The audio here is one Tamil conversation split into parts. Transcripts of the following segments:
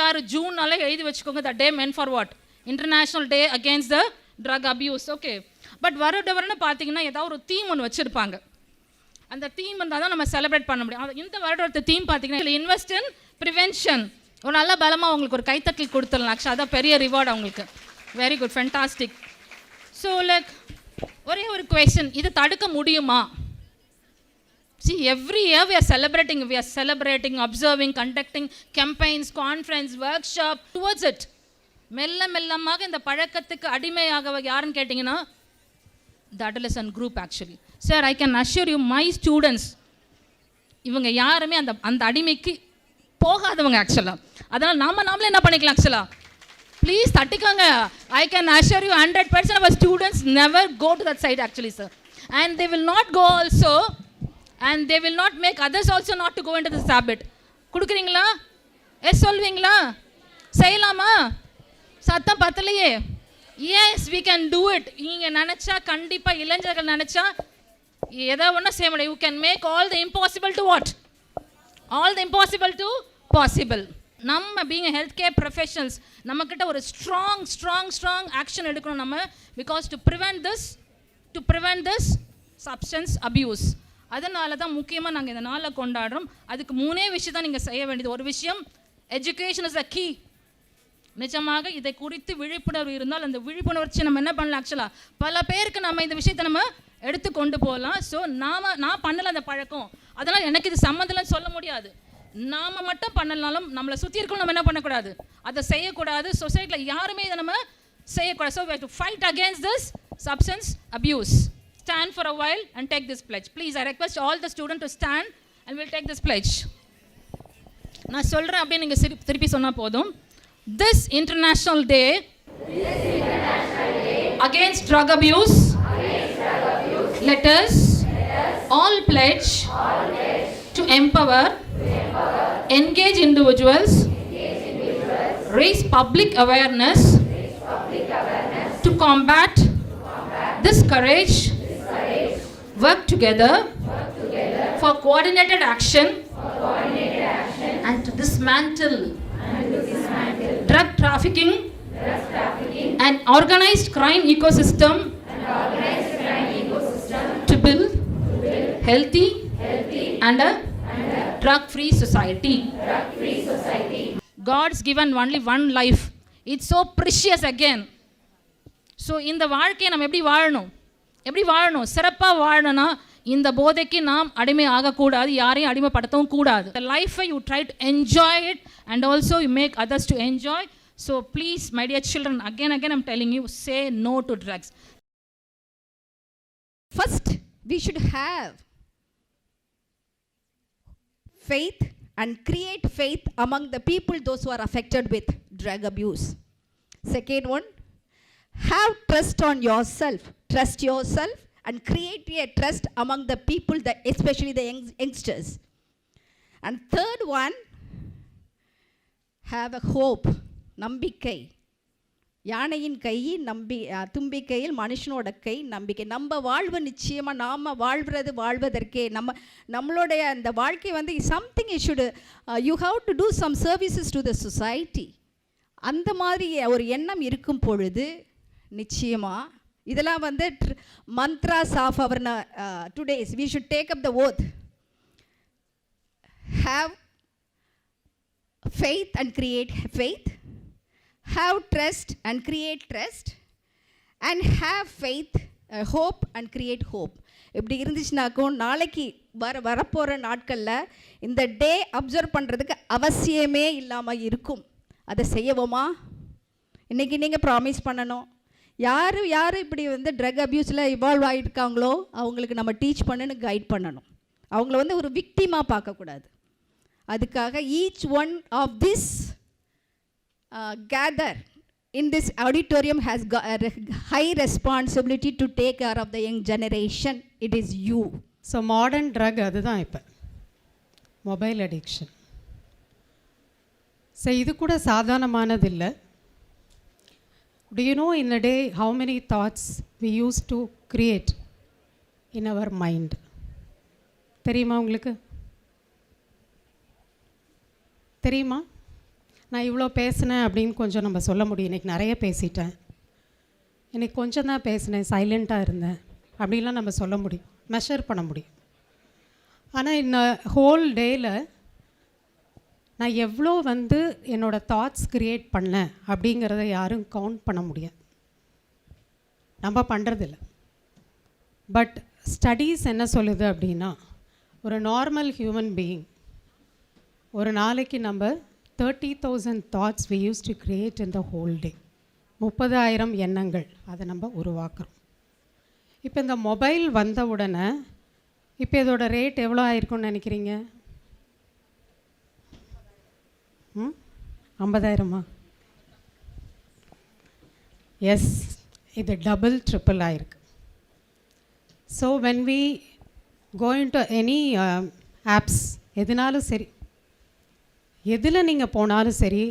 26 ஜூன்னால எழுதி வச்சுக்கோங்க. The day meant for what? International day against the drug abuse. Okay, but வருடவரன்னு பார்த்தீங்கன்னா ஏதாவது ஒரு தீம் ஒன்று வச்சுருப்பாங்க. அந்த தீம் இருந்தால் தான் நம்ம செலிப்ரேட் பண்ண முடியும். இந்த வருடத்து தீம் பார்த்தீங்கன்னா இன்வெஸ்ட் இன் ப்ரிவென்ஷன். ஒரு நல்ல பலமாக உங்களுக்கு ஒரு கைத்தட்டல் கொடுத்துடலாம். ஆக்சுவலாக அதான் பெரிய ரிவார்டு அவங்களுக்கு. Very good, fantastic. So like ஒரே ஒரு கொஸ்டின், இதை தடுக்க முடியுமா? See, every year we are celebrating, observing, conducting campaigns, conference, workshop towards it. மெல்ல மெல்லமாக இந்த பழக்கத்துக்கு அடிமையாக யாருன்னு கேட்டிங்கன்னா the adolescent group actually. Sir, I can assure you my students இவங்க யாருமே அந்த அடிமைக்கு போகாதவங்க ஆக்சுவலாக. அதனால் நாமளே என்ன பண்ணிக்கலாம் ஆக்சுவலாக? Please தட்டிக்காங்க. I can assure you 100% of our students never go to that side actually, sir. And they will not go also, and they will not make others also not to go into this habit. கொடுக்குறீங்களா? எஸ் சொல்வீங்களா? செய்யலாமா? சத்தம் பத்தலையே. Yes, we can do it. நீங்கள் நினச்சா கண்டிப்பாக, இளைஞர்கள் நினச்சா எதை ஒன்றும் செய்ய முடியும். You can make all the impossible to what? All the impossible to possible. நம்ம பீங் ஹெல்த் கேர் ப்ரொஃபஷனல்ஸ் நம்மக்கிட்ட ஒரு ஸ்ட்ராங் ஆக்ஷன் எடுக்கணும் நம்ம. Because to prevent this substance abuse. அதனால தான் முக்கியமாக நாங்கள் இந்த நாளை கொண்டாடுறோம். அதுக்கு 3 விஷயம் தான் நீங்கள் செய்ய வேண்டியது. ஒரு விஷயம், எஜுகேஷன் இஸ் அ கீ. நிஜமாக இதை குறித்து விழிப்புணர்வு இருந்தால் அந்த விழிப்புணர்ச்சி நம்ம என்ன பண்ணலாம் ஆக்சுவலாக பல பேருக்கு நம்ம இந்த விஷயத்தை நம்ம எடுத்து கொண்டு போகலாம். ஸோ நான் பண்ணலை அந்த பழக்கம், அதனால் எனக்கு இது சம்மந்தம்னு சொல்ல முடியாது. நாம் மட்டும் பண்ணலனாலும் நம்மளை சுற்றி இருக்கணும் நம்ம என்ன பண்ணக்கூடாது, அதை செய்யக்கூடாது. சொசைட்டியில் யாருமே இதை நம்ம செய்யக்கூடாது. So we have to fight against this substance abuse. Stand for a while and take this pledge. Please, I request all the students to stand and we'll take this pledge. நான் சொல்கிறேன் அப்படியே நீங்கள் திருப்பி சொன்னால் போதும். This international day against drug abuse, let us all pledge to empower, engage individuals, raise public awareness to combat this courage, work together for coordinated action and to dismantle drug trafficking and organized crime ecosystem to build healthy and a drug-free society. God's given only one life. It's so precious again. So இந்த வாழ்க்கையை நம்ம எப்படி வாழணும் சிறப்பாக வாழணும்னா இந்த போதைக்கு நாம் அடிமை ஆகக்கூடாது, யாரையும் அடிமைப்படுத்தவும் கூடாது. The life you try to enjoy it and also you make others to enjoy. So please, my dear children, again I'm telling you, say no to drugs. First, we should have faith and create faith among the people, those who are affected with drug abuse. Second one, have trust on yourself. Trust yourself and create a trust among the people, especially the youngsters. And third one, have a hope. நம்பிக்கை. யானையின் கை தும்பிக்கையில் மனுஷனோட கை நம்பிக்கை. நம்ம வாழ்வு நிச்சயமாக நாம் வாழ்வதற்கே நம்மளுடைய அந்த வாழ்க்கை வந்து something you have to do some services to the society. அந்த மாதிரி ஒரு எண்ணம் இருக்கும் பொழுது நிச்சயமாக இதெல்லாம் வந்து mantras of our today's we should take up the oath. Have faith and create faith, have trust and create trust, and have faith, hope and create hope. இப்படி இருந்துச்சுனாக்கும் நாளைக்கு வரப்போகிற நாட்களில் இந்த டே அப்சர்வ் பண்ணுறதுக்கு அவசியமே இல்லாமல் இருக்கும். அதை செய்யவோமா? இன்றைக்கி நீங்கள் ப்ராமிஸ் பண்ணணும். யார் இப்படி வந்து ட்ரக் அப்யூஸில் இவால்வ் ஆகியிருக்காங்களோ அவங்களுக்கு நம்ம டீச் பண்ணுன்னு கைட் பண்ணணும். அவங்கள வந்து ஒரு விக்டிமாக பார்க்கக்கூடாது. அதுக்காக each one of this gather in this auditorium has got a high responsibility to take care of the young generation. It is you. So modern drug அதுதான் இப்போ மொபைல் அடிக்ஷன். ஸோ இது கூட சாதாரணமானது இல்லை. Do you know in a day how many thoughts we used to create in our mind? தெரியுமா உங்களுக்கு? தெரியுமா? நான் இவ்வளோ பேசினேன் அப்படின்னு கொஞ்சம் நம்ம சொல்ல முடியும். இன்றைக்கி நிறைய பேசிட்டேன், இன்றைக்கி கொஞ்சம் தான் பேசினேன், சைலண்ட்டாக இருந்தேன் அப்படின்லாம் நம்ம சொல்ல முடியும், மெஷர் பண்ண முடியும். ஆனால் இந்த ஹோல் டேயில் நான் எவ்வளோ வந்து என்னோடய தாட்ஸ் க்ரியேட் பண்ணேன் அப்படிங்கிறத யாரும் கவுண்ட் பண்ண முடியாது, நம்ம பண்ணுறதில்ல. பட் ஸ்டடீஸ் என்ன சொல்லுது அப்படின்னா, ஒரு நார்மல் ஹியூமன் பீயிங் ஒரு நாளைக்கு நம்ம 30,000 thoughts we used to create in the whole day. 30,000 எண்ணங்கள் அதை நம்ம உருவாக்குறோம். இப்போ இந்த மொபைல் வந்த உடனே இப்போ இதோட ரேட் எவ்வளோ ஆயிருக்கும்னு நினைக்கிறீங்க? 50,000? எஸ், இது டபுள் ட்ரிப்பிள் ஆயிருக்கு. So when we go into any apps, எதுனாலும் சரி, எதில் நீங்கள் போனாலும் சரி,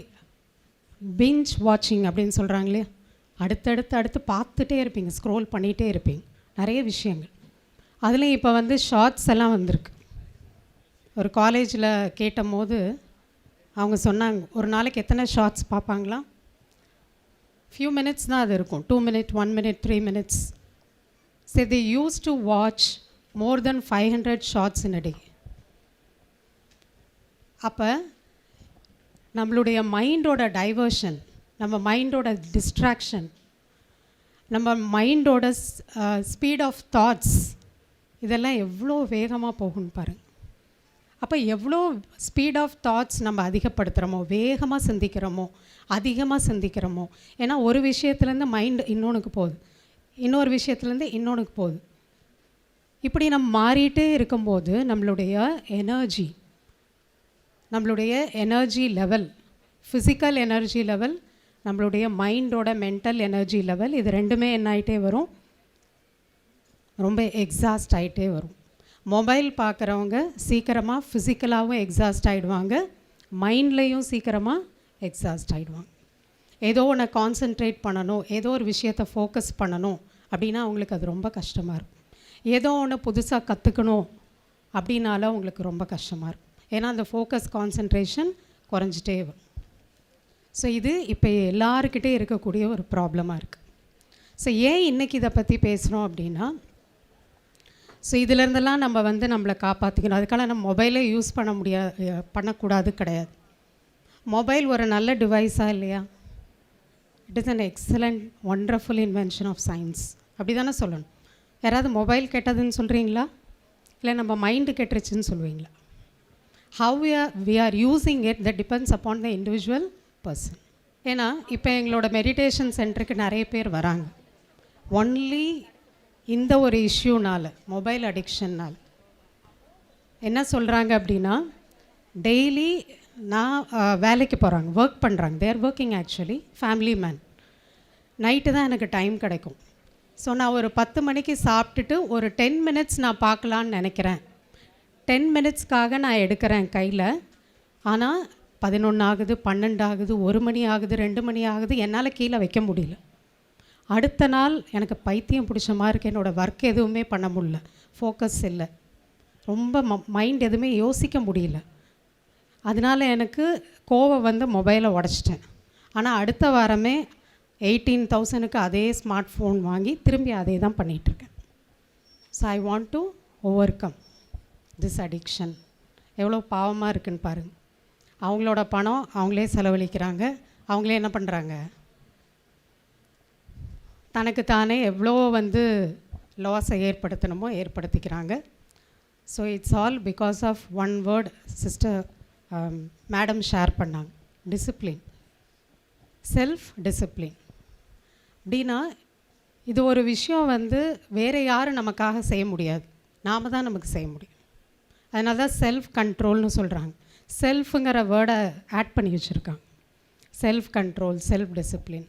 பிஞ்ச் வாட்சிங் அப்படின்னு சொல்கிறாங்களே, அடுத்து பார்த்துட்டே இருப்பீங்க, ஸ்க்ரோல் பண்ணிகிட்டே இருப்பீங்க நிறைய விஷயங்கள். அதுலேயும் இப்போ வந்து ஷார்ட்ஸ் எல்லாம் வந்திருக்கு. ஒரு காலேஜில் கேட்டும் போது அவங்க சொன்னாங்க, ஒரு நாளைக்கு எத்தனை ஷார்ட்ஸ் பார்ப்பாங்களா? ஃபியூ மினிட்ஸ் தான் அது இருக்கும், 2 minutes, 1 minute, 3 minutes. So they used to watch more than 500 shots in a day. அப்போ நம்மளுடைய மைண்டோட டைவர்ஷன், நம்ம மைண்டோட டிஸ்ட்ராக்ஷன், நம்ம மைண்டோட ஸ்பீட் ஆஃப் தாட்ஸ், இதெல்லாம் எவ்வளோ வேகமாக போகும்னு பாருங்கள். அப்போ எவ்வளோ ஸ்பீட் ஆஃப் தாட்ஸ் நம்ம அதிகப்படுத்துகிறோமோ, வேகமாக சிந்திக்கிறோமோ, அதிகமாக சிந்திக்கிறோமோ. ஏன்னா ஒரு விஷயத்துலேருந்து மைண்டு இன்னொன்றுக்கு போகுது, இன்னொரு விஷயத்துலேருந்து இன்னொன்றுக்கு போகுது. இப்படி நம்ம மாறிட்டே இருக்கும்போது நம்மளுடைய energy level, physical energy level, நம்மளுடைய மைண்டோட மென்டல் எனர்ஜி லெவல், இது ரெண்டுமே என்ன ஆகிட்டே வரும்? ரொம்ப எக்ஸாஸ்ட் ஆகிட்டே வரும். மொபைல் பார்க்குறவங்க சீக்கிரமாக ஃபிசிக்கலாகவும் எக்ஸாஸ்ட் ஆகிடுவாங்க, மைண்ட்லேயும் சீக்கிரமாக எக்ஸாஸ்ட் ஆகிடுவாங்க. ஏதோ ஒன்று கான்சென்ட்ரேட் பண்ணணும், ஏதோ ஒரு விஷயத்தை ஃபோக்கஸ் பண்ணணும் அப்படின்னா அவங்களுக்கு அது ரொம்ப கஷ்டமாக இருக்கும். ஏதோ ஒன்று புதுசாக கற்றுக்கணும் அப்படின்னாலும் அவங்களுக்கு ரொம்ப கஷ்டமாக இருக்கும். ஏன்னா அந்த ஃபோக்கஸ், கான்சென்ட்ரேஷன் குறைஞ்சிட்டே வரும். ஸோ இது இப்போ எல்லாருக்கிட்டே இருக்கக்கூடிய ஒரு ப்ராப்ளமாக இருக்குது. ஸோ ஏன் இன்றைக்கி இதை பற்றி பேசுகிறோம் அப்படின்னா, ஸோ இதிலேருந்தெல்லாம் நம்ம வந்து நம்மளை காப்பாற்றிக்கணும். அதுக்காக நம்ம மொபைலே யூஸ் பண்ணக்கூடாது கிடையாது. மொபைல் ஒரு நல்ல டிவைஸாக இல்லையா? It is an excellent wonderful invention of science, அப்படி தானே சொல்லணும். யாராவது மொபைல் கெட்டதுன்னு சொல்கிறீங்களா, இல்லை நம்ம மைண்டு கெட்டுருச்சுன்னு சொல்லுவீங்களா? How we are using it, that depends upon the individual person. ஏன்னா இப்போ எங்களோட மெடிடேஷன் சென்டருக்கு நிறைய பேர் வராங்க, ஒன்லி இந்த ஒரு இஷ்யூனால், மொபைல் அடிக்ஷன்னால். என்ன சொல்கிறாங்க அப்படின்னா, டெய்லி நான் வேலைக்கு போகிறாங்க, ஒர்க் பண்ணுறாங்க, they're working actually family man. Night தான் எனக்கு டைம் கிடைக்கும். ஸோ நான் ஒரு 10 மணிக்கு சாப்பிட்டுட்டு ஒரு 10 minutes நான் பார்க்கலான்னு நினைக்கிறேன். 10 minutesக்காக நான் எடுக்கிறேன் கையில். ஆனால் 11 ஆகுது, 12 ஆகுது, 1 மணி ஆகுது, 2 மணி ஆகுது, என்னால் கீழே வைக்க முடியல. அடுத்த நாள் எனக்கு பைத்தியம் பிடிச்ச மாதிரி இருக்குது, என்னோடய ஒர்க் எதுவுமே பண்ண முடியல, ஃபோக்கஸ் இல்லை, ரொம்ப மைண்ட் எதுவுமே யோசிக்க முடியல. அதனால் எனக்கு கோவம் வந்து மொபைலை உடச்சிட்டேன். ஆனால் அடுத்த வாரமே 18,000க்கு அதே ஸ்மார்ட் ஃபோன் வாங்கி திரும்பி அதே தான் பண்ணிகிட்ருக்கேன். So I want to over come this addiction. எவ்வளோ பாவமாக இருக்குன்னு பாருங்கள். அவங்களோட பணம் அவங்களே செலவழிக்கிறாங்க, அவங்களே என்ன பண்ணுறாங்க, தனக்கு தானே எவ்வளோ வந்து லாஸை ஏற்படுத்தணுமோ ஏற்படுத்திக்கிறாங்க. So it's all because of one word sister madam share பண்ணாங்க, டிசிப்ளின், செல்ஃப் டிசிப்ளின். அப்படின்னா இது ஒரு விஷயம் வந்து வேறு யாரும் நமக்காக செய்ய முடியாது, நாம் தான் நமக்கு செய்ய முடியும். அதனால தான் செல்ஃப் கண்ட்ரோல்னு சொல்கிறாங்க. செல்ஃபுங்கிற வேர்டை ஆட் பண்ணி வச்சுருக்காங்க, self control, self discipline.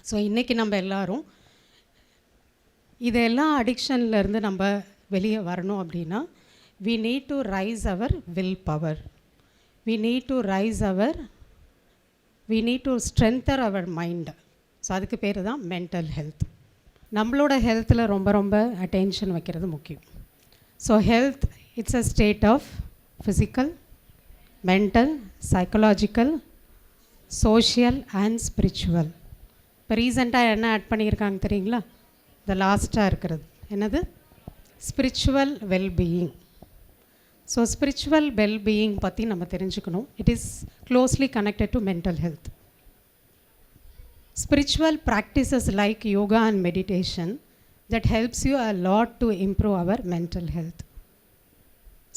So இன்றைக்கி நம்ம எல்லோரும் இதெல்லாம் அடிக்ஷன்லேருந்து நம்ம வெளியே வரணும் அப்படின்னா we need to rise our will power, we need to strengthen our mind. So அதுக்கு பேர் தான் மென்டல் ஹெல்த். நம்மளோட ஹெல்த்தில் ரொம்ப ரொம்ப அட்டென்ஷன் வைக்கிறது முக்கியம். So health it's a state of physical, mental, psychological social and spiritual. இப்போ ரீசெண்டாக என்ன ஆட் பண்ணியிருக்காங்க தெரியுங்களா? இந்த லாஸ்ட்டாக இருக்கிறது என்னது? Spiritual wellbeing. So spiritual wellbeing பற்றி நம்ம தெரிஞ்சுக்கணும். It is closely connected to mental health. Spiritual practices like yoga and meditation that helps you a lot to improve our mental health.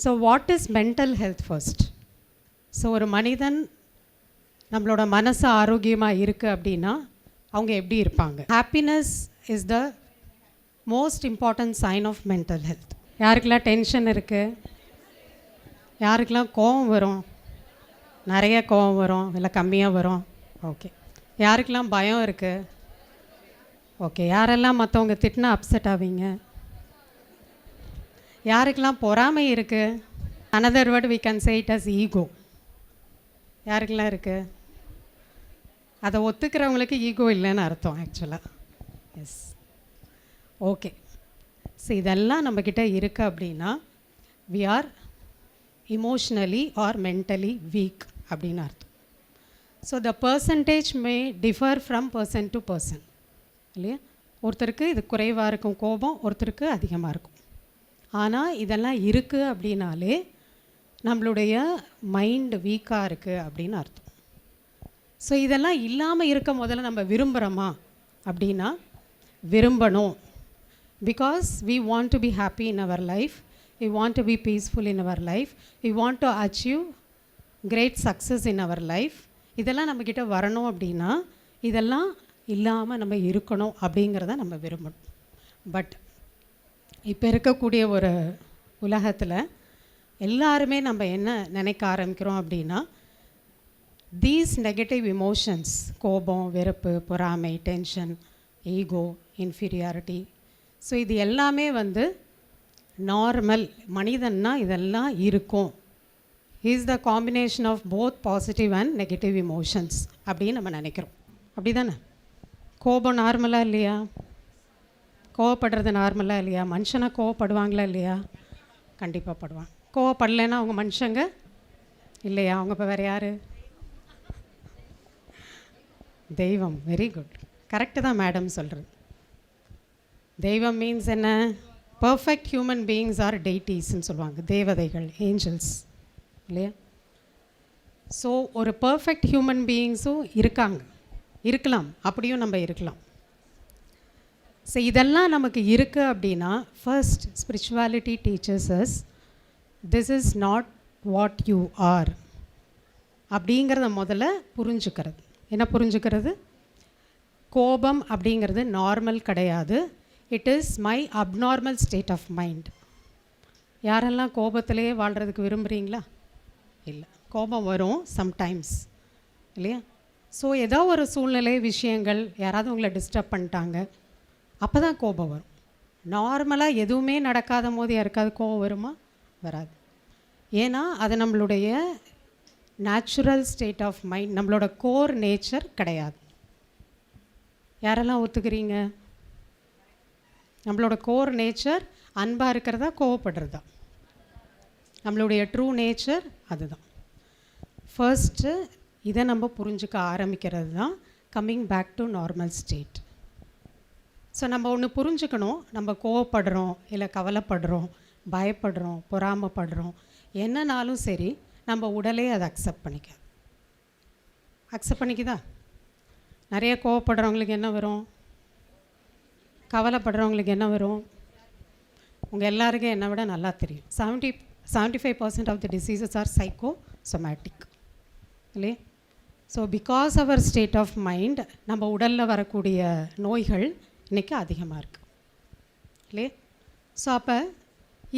So what is mental health first? So ஒரு மனிதன் நம்மளோட மனசு ஆரோக்கியமாக இருக்குது அப்படின்னா அவங்க எப்படி இருப்பாங்க? Happiness is the most important sign of mental health. யாருக்கெல்லாம் டென்ஷன் இருக்குது? யாருக்கெல்லாம் கோபம் வரும்? நிறைய கோபம் வரும் இல்லை கம்மியாக வரும்? ஓகே. யாருக்கெல்லாம் பயம் இருக்குது? ஓகே. யாரெல்லாம் மற்றவங்க திட்டினா அப்செட் ஆவீங்க? யாருக்கெல்லாம் பொறாமை இருக்குது? Another word we can say it as ego. யாருக்கெல்லாம் இருக்குது? அதை ஒத்துக்கிறவங்களுக்கு ஈகோ இல்லைன்னு அர்த்தம் ஆக்சுவலாக. S, okay. ஸோ இதெல்லாம் நம்மக்கிட்ட இருக்குது அப்படின்னா we are emotionally are mentally weak அப்படின்னு அர்த்தம். So the percentage may differ from person to person இல்லையா? ஒருத்தருக்கு இது குறைவாக இருக்கும் கோபம், ஒருத்தருக்கு அதிகமாக இருக்கும். ஆனால் இதெல்லாம் இருக்குது அப்படின்னாலே நம்மளுடைய மைண்ட் வீக்காக இருக்குது அப்படின்னு அர்த்தம். ஸோ இதெல்லாம் இல்லாமல் இருக்க முதல்ல நம்ம விரும்புகிறோமா அப்படின்னா விரும்பணும். Because we want to be happy in our life, we want to be peaceful in our life, we want to achieve great success in our life. இதெல்லாம் நம்மக்கிட்ட வரணும் அப்படின்னா இதெல்லாம் இல்லாமல் நம்ம இருக்கணும் அப்படிங்கிறத நம்ம விரும்பணும். பட் இப்போ இருக்கக்கூடிய ஒரு உலகத்தில் எல்லாருமே நம்ம என்ன நினைக்க ஆரம்பிக்கிறோம் அப்படின்னா தீஸ் நெகட்டிவ் இமோஷன்ஸ், கோபம், வெறுப்பு, பொறாமை, டென்ஷன், ஈகோ, இன்ஃபீரியாரிட்டி, ஸோ இது எல்லாமே நார்மல். மனிதன்னா இதெல்லாம் இருக்கும். Is the combination of both positive and negative emotions அப்படின்னு நம்ம நினைக்கிறோம். அப்படி தானே? கோபம் நார்மலாக இல்லையா? கோவப்படுறது நார்மலாக இல்லையா? மனுஷனா கோவப்படுவாங்களா இல்லையா? கண்டிப்பாக படுவாங்க. கோவப்படலைன்னா அவங்க மனுஷங்க இல்லையா? அவங்க இப்போ வேறு யார்? தெய்வம். வெரி குட், கரெக்டு தான் மேடம் சொல்கிறது. தெய்வம் மீன்ஸ் என்ன? பர்ஃபெக்ட் ஹியூமன் பீயிங்ஸ் ஆர் டெய்டீஸ்ன்னு சொல்லுவாங்க, தேவதைகள், ஏஞ்சல்ஸ் இல்லையா? ஸோ ஒரு பர்ஃபெக்ட் ஹியூமன் பீயிங்ஸும் இருக்கலாம், அப்படியும் நம்ம இருக்கலாம். ஸோ இதெல்லாம் நமக்கு இருக்குது அப்படின்னா first spirituality teachers as this is not what you are அப்படிங்கிறத முதல்ல புரிஞ்சுக்கிறது. என்ன புரிஞ்சுக்கிறது? கோபம் அப்படிங்கிறது நார்மல் கிடையாது. It is my abnormal state of mind. யாரெல்லாம் கோபத்திலேயே வாழ்கிறதுக்கு விரும்புகிறீங்களா? இல்லை, கோபம் வரும் சம்டைம்ஸ் இல்லையா? ஸோ ஏதோ ஒரு சூழ்நிலை, விஷயங்கள், யாராவது உங்களை டிஸ்டர்ப் பண்ணிட்டாங்க, அப்போ தான் கோபம் வரும். நார்மலாக எதுவுமே நடக்காத போது யாருக்காவது கோபம் வருமா? வராது. ஏன்னா அது நம்மளுடைய நேச்சுரல் ஸ்டேட் ஆஃப் மைண்ட், நம்மளோட கோர் நேச்சர் கிடையாது. யாரெல்லாம் ஒத்துக்கிறீங்க? நம்மளோட கோர் நேச்சர் அன்பாக இருக்கிறதா, கோவப்படுறதா? நம்மளுடைய ட்ரூ நேச்சர் அதுதான். ஃபர்ஸ்ட்டு இதை நம்ம புரிஞ்சுக்க ஆரம்பிக்கிறது தான் coming back to normal state. So நம்ம ஒன்று புரிஞ்சுக்கணும், நம்ம கோவப்படுறோம், இல்லை கவலைப்படுறோம், பயப்படுறோம், பொறாமப்படுறோம், என்னன்னாலும் சரி நம்ம உடலே அதை அக்செப்ட் பண்ணிக்குதா? நிறைய கோவப்படுறவங்களுக்கு என்ன வரும்? கவலைப்படுறவங்களுக்கு என்ன வரும்? உங்கள் எல்லாருக்கும் என்னை விட நல்லா தெரியும். 75% of the diseases are psychosomatic இல்லையே? So because our state of mind நம்ம உடலில் வரக்கூடிய நோய்கள் இன்றைக்கி அதிகமாக இருக்குது இல்லையே? ஸோ அப்போ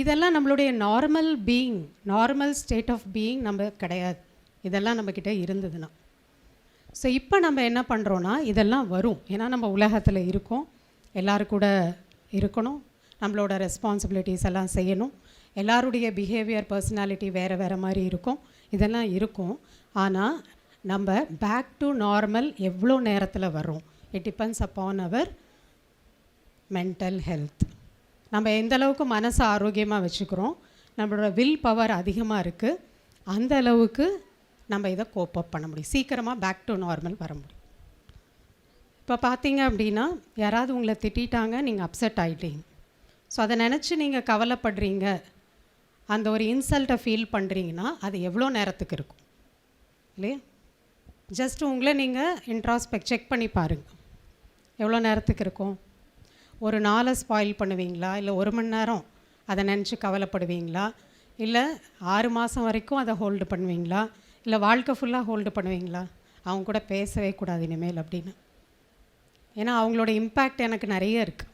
இதெல்லாம் நம்மளுடைய normal being, normal state of being நம்ம கிடையாது. இதெல்லாம் நம்மக்கிட்ட இருந்ததுன்னா, ஸோ இப்போ நம்ம என்ன பண்ணுறோன்னா இதெல்லாம் வரும். ஏன்னா நம்ம உலகத்தில் இருக்கோம், எல்லோரும் கூட இருக்கணும், நம்மளோட ரெஸ்பான்சிபிலிட்டிஸ் எல்லாம் செய்யணும், எல்லாருடைய பிஹேவியர், பர்சனாலிட்டி வேறு வேறு மாதிரி இருக்கும், இதெல்லாம் இருக்கும். ஆனால் நம்ம பேக் டு நார்மல் எவ்வளோ நேரத்தில் வரும்? It depends upon our mental health. நம்ம எந்த அளவுக்கு மனசை ஆரோக்கியமாக வச்சுக்கிறோம், நம்மளோட வில் பவர் அதிகமாக இருக்குது, அந்த அளவுக்கு நம்ம இதை கோப் அப் பண்ண முடியும், சீக்கிரமாக பேக் டு நார்மல் வர முடியும். இப்போ பார்த்தீங்க அப்படின்னா யாராவது உங்களை திட்டாங்க, நீங்கள் அப்செட் ஆகிட்டீங்க. ஸோ அதை நினச்சி நீங்கள் கவலைப்படுறீங்க, அந்த ஒரு இன்சல்ட்டை ஃபீல் பண்ணுறீங்கன்னா அது எவ்வளோ நேரத்துக்கு இருக்கும் இல்லையா? ஜஸ்ட் உங்களை நீங்கள் இன்ட்ராஸ்பெக்ட் செக் பண்ணி பாருங்கள், எவ்வளோ நேரத்துக்கு இருக்கும்? ஒரு நாளை ஸ்பாயில் பண்ணுவீங்களா, இல்லை 1 மணி நேரம் அதை நினச்சி கவலைப்படுவீங்களா, இல்லை 6 மாதம் வரைக்கும் அதை ஹோல்டு பண்ணுவீங்களா, இல்லை வாழ்க்கை ஃபுல்லாக ஹோல்டு பண்ணுவீங்களா? அவங்க கூட பேசவே கூடாது இனிமேல் அப்படின்னு. ஏன்னா அவங்களோட இம்பேக்ட் எனக்கு நிறைய இருக்குது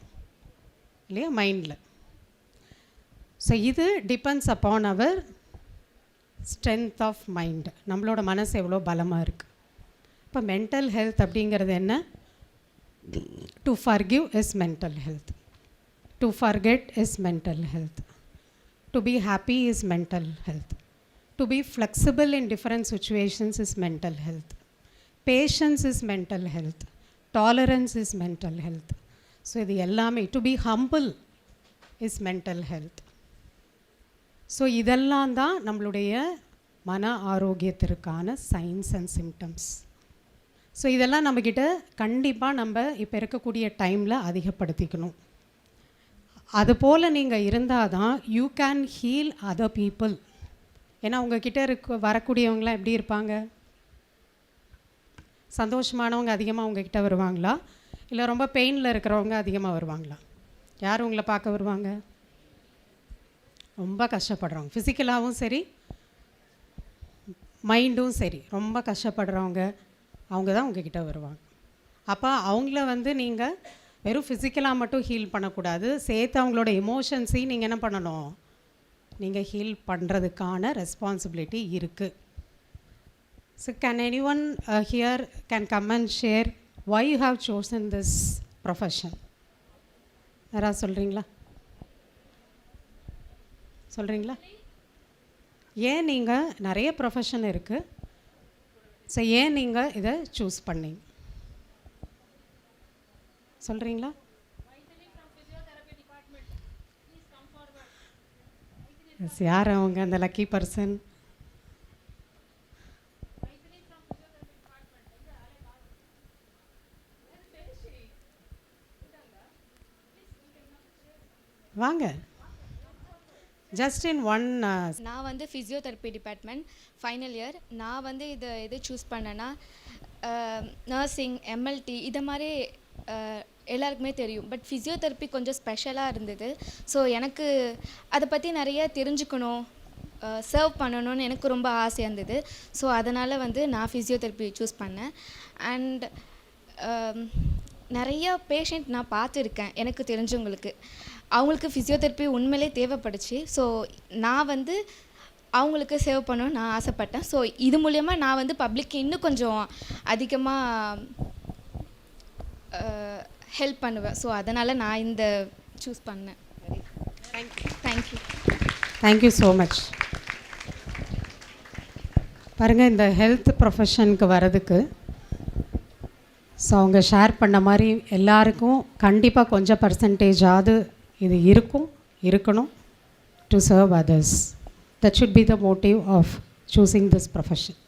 இல்லையா மைண்டில். ஸோ இது depends upon our strength of mind, நம்மளோட மனசு எவ்வளோ பலமாக இருக்குது. இப்போ மென்டல் ஹெல்த் அப்படிங்கிறது என்ன? To forgive is mental health, to forget is mental health, to be happy is mental health, to be flexible in different situations is mental health, patience is mental health, tolerance is mental health. So இது எல்லாமே, to be humble is mental health. So இதெல்லாம் தான் நம்மளுடைய மன ஆரோக்கியத்திற்கான சைன்ஸ் அண்ட் சிம்டம்ஸ். ஸோ இதெல்லாம் நம்மக்கிட்ட கண்டிப்பாக நம்ம இப்போ இருக்கக்கூடிய டைமில் அதிகப்படுத்திக்கணும். அதுபோல் நீங்கள் இருந்தால் தான் you can heel other people. ஏன்னா உங்ககிட்ட வரக்கூடியவங்களாம் எப்படி இருப்பாங்க? சந்தோஷமானவங்க அதிகமாக உங்ககிட்ட வருவாங்களா, இல்லை ரொம்ப பெயினில் இருக்கிறவங்க அதிகமாக வருவாங்களா? யார் உங்களை பார்க்க வருவாங்க? ரொம்ப கஷ்டப்படுறவங்க, ஃபிசிக்கலாகவும் சரி மைண்டும் சரி, ரொம்ப கஷ்டப்படுறவங்க அவங்க தான் உங்ககிட்ட வருவாங்க. அப்போ அவங்கள நீங்கள் வெறும் ஃபிசிக்கலாக மட்டும் ஹீல் பண்ணக்கூடாது, சேர்த்து அவங்களோட எமோஷன்ஸையும் நீங்கள் என்ன பண்ணணும், நீங்கள் ஹீல் பண்ணுறதுக்கான ரெஸ்பான்சிபிலிட்டி இருக்குது. So can anyone here can come and share why you have chosen this profession? யாராவது சொல்கிறீங்களா? ஏன் நீங்கள், நிறைய ப்ரொஃபஷன் இருக்குது, ஸோ ஏன் நீங்கள் இதை சூஸ் பண்ணீங்க சொல்கிறீங்களா? யார் அவங்க அந்த லக்கி பர்சன்? வாங்க, ஜஸ்ட் இன் ஒன். நான் ஃபிசியோதெரப்பி டிபார்ட்மெண்ட் ஃபைனல் இயர். நான் இது சூஸ் பண்ணேன்னா நர்சிங், எம்எல்டி இதை மாதிரி எல்லாருக்குமே தெரியும். பட் ஃபிசியோதெரப்பி கொஞ்சம் ஸ்பெஷலாக இருந்தது. ஸோ எனக்கு அதை பற்றி நிறைய தெரிஞ்சுக்கணும், சர்வ் பண்ணணும்னு எனக்கு ரொம்ப ஆசையாக இருந்தது. ஸோ அதனால் நான் ஃபிசியோதெரப்பி சூஸ் பண்ணேன். அண்ட் நிறைய பேஷண்ட் நான் பார்த்துருக்கேன், எனக்கு தெரிஞ்சவங்களுக்கு அவங்களுக்கு ஃபிசியோதெரப்பி உண்மையிலே தேவைப்படுச்சு. ஸோ நான் அவங்களுக்கு சேவ் பண்ணணும்னு நான் ஆசைப்பட்டேன். ஸோ இது மூலயமா நான் பப்ளிக்கு இன்னும் கொஞ்சம் அதிகமாக ஹெல்ப் பண்ணுவேன். ஸோ அதனால் நான் இந்த சூஸ் பண்ணேன். தேங்க்யூ. Thank you so much. பாருங்கள், இந்த ஹெல்த் ப்ரொஃபஷனுக்கு வரதுக்கு ஸோ அவங்க ஷேர் பண்ண மாதிரி எல்லாருக்கும் கண்டிப்பாக கொஞ்சம் பர்சன்டேஜாவது இது இருக்கணும் to serve others. That should be the motive of choosing this profession.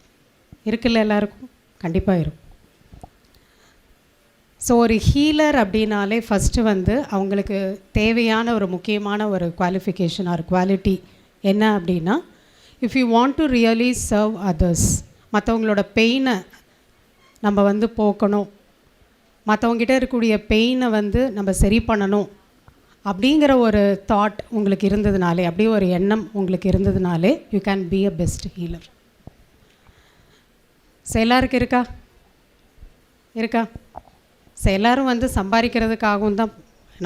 இருக்குல்ல, எல்லாருக்கும் கண்டிப்பாக இருக்கும். ஸோ ஒரு ஹீலர் அப்படின்னாலே ஃபஸ்ட்டு அவங்களுக்கு தேவையான ஒரு முக்கியமான ஒரு குவாலிஃபிகேஷன் ஆர் குவாலிட்டி என்ன அப்படின்னா, if you want to really serve others, மற்றவங்களோட பெயினை நம்ம போக்கணும், மற்றவங்ககிட்ட இருக்கக்கூடிய பெயினை நம்ம சரி பண்ணணும் அப்படிங்கிற ஒரு தாட் உங்களுக்கு இருந்ததுனாலே, அப்படியே ஒரு எண்ணம் உங்களுக்கு இருந்ததுனாலே you can be a best healer. So எல்லாருக்கும் இருக்கா? ஸோ எல்லோரும் சம்பாதிக்கிறதுக்காகவும் தான்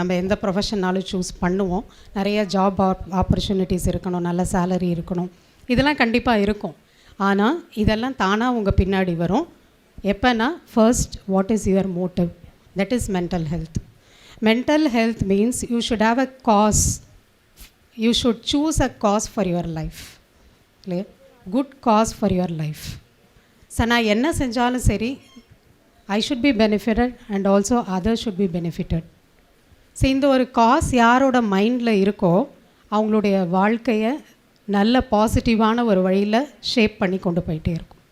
நம்ம எந்த ப்ரொஃபஷன்னாலும் சூஸ் பண்ணுவோம். நிறைய ஜாப் ஆப்பர்ச்சுனிட்டிஸ் இருக்கணும், நல்ல சேலரி இருக்கணும், இதெல்லாம் கண்டிப்பாக இருக்கும். ஆனால் இதெல்லாம் தானாக உங்கள் பின்னாடி வரும். எப்போனா first what is your motive? That is mental health. Mental health means you should have a cause. You should choose a cause for your life. Good cause for your life. So நான் என்ன செஞ்சாலும் சரி, I should be benefited and also others should be benefited. So இந்த ஒரு காஸ் யாரோட மைண்டில் இருக்கோ அவங்களுடைய வாழ்க்கையை நல்ல பாசிட்டிவான ஒரு வழியில் ஷேப் பண்ணி கொண்டு போயிட்டே இருக்கும்.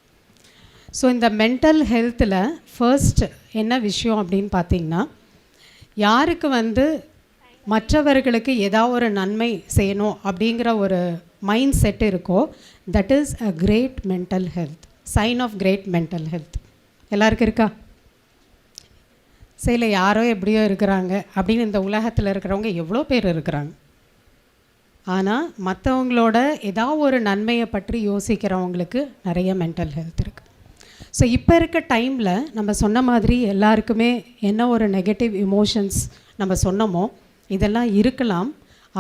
ஸோ இந்த மென்டல் ஹெல்த்தில் ஃபர்ஸ்ட் என்ன விஷயம் அப்படின்னு பார்த்தீங்கன்னா, யாருக்கு வந்து மற்றவர்களுக்கு ஏதாவது ஒரு நன்மை செய்யணும் அப்படிங்கிற ஒரு மைண்ட் செட் இருக்கோ, that is a great mental health, sign of great mental health. எல்லாருக்கும் இருக்கா? சரி, யாரோ எப்படியோ இருக்கிறாங்க அப்படின்னு இந்த உலகத்தில் இருக்கிறவங்க எவ்வளோ பேர் இருக்கிறாங்க. ஆனால் மற்றவங்களோட ஏதாவது ஒரு நன்மையை பற்றி யோசிக்கிறவங்களுக்கு நிறைய மென்டல் ஹெல்த் இருக்குது. ஸோ இப்போ இருக்க டைமில் நம்ம சொன்ன மாதிரி எல்லாருக்குமே என்ன ஒரு நெகட்டிவ் இமோஷன்ஸ் நம்ம சொன்னோமோ இதெல்லாம் இருக்கலாம்.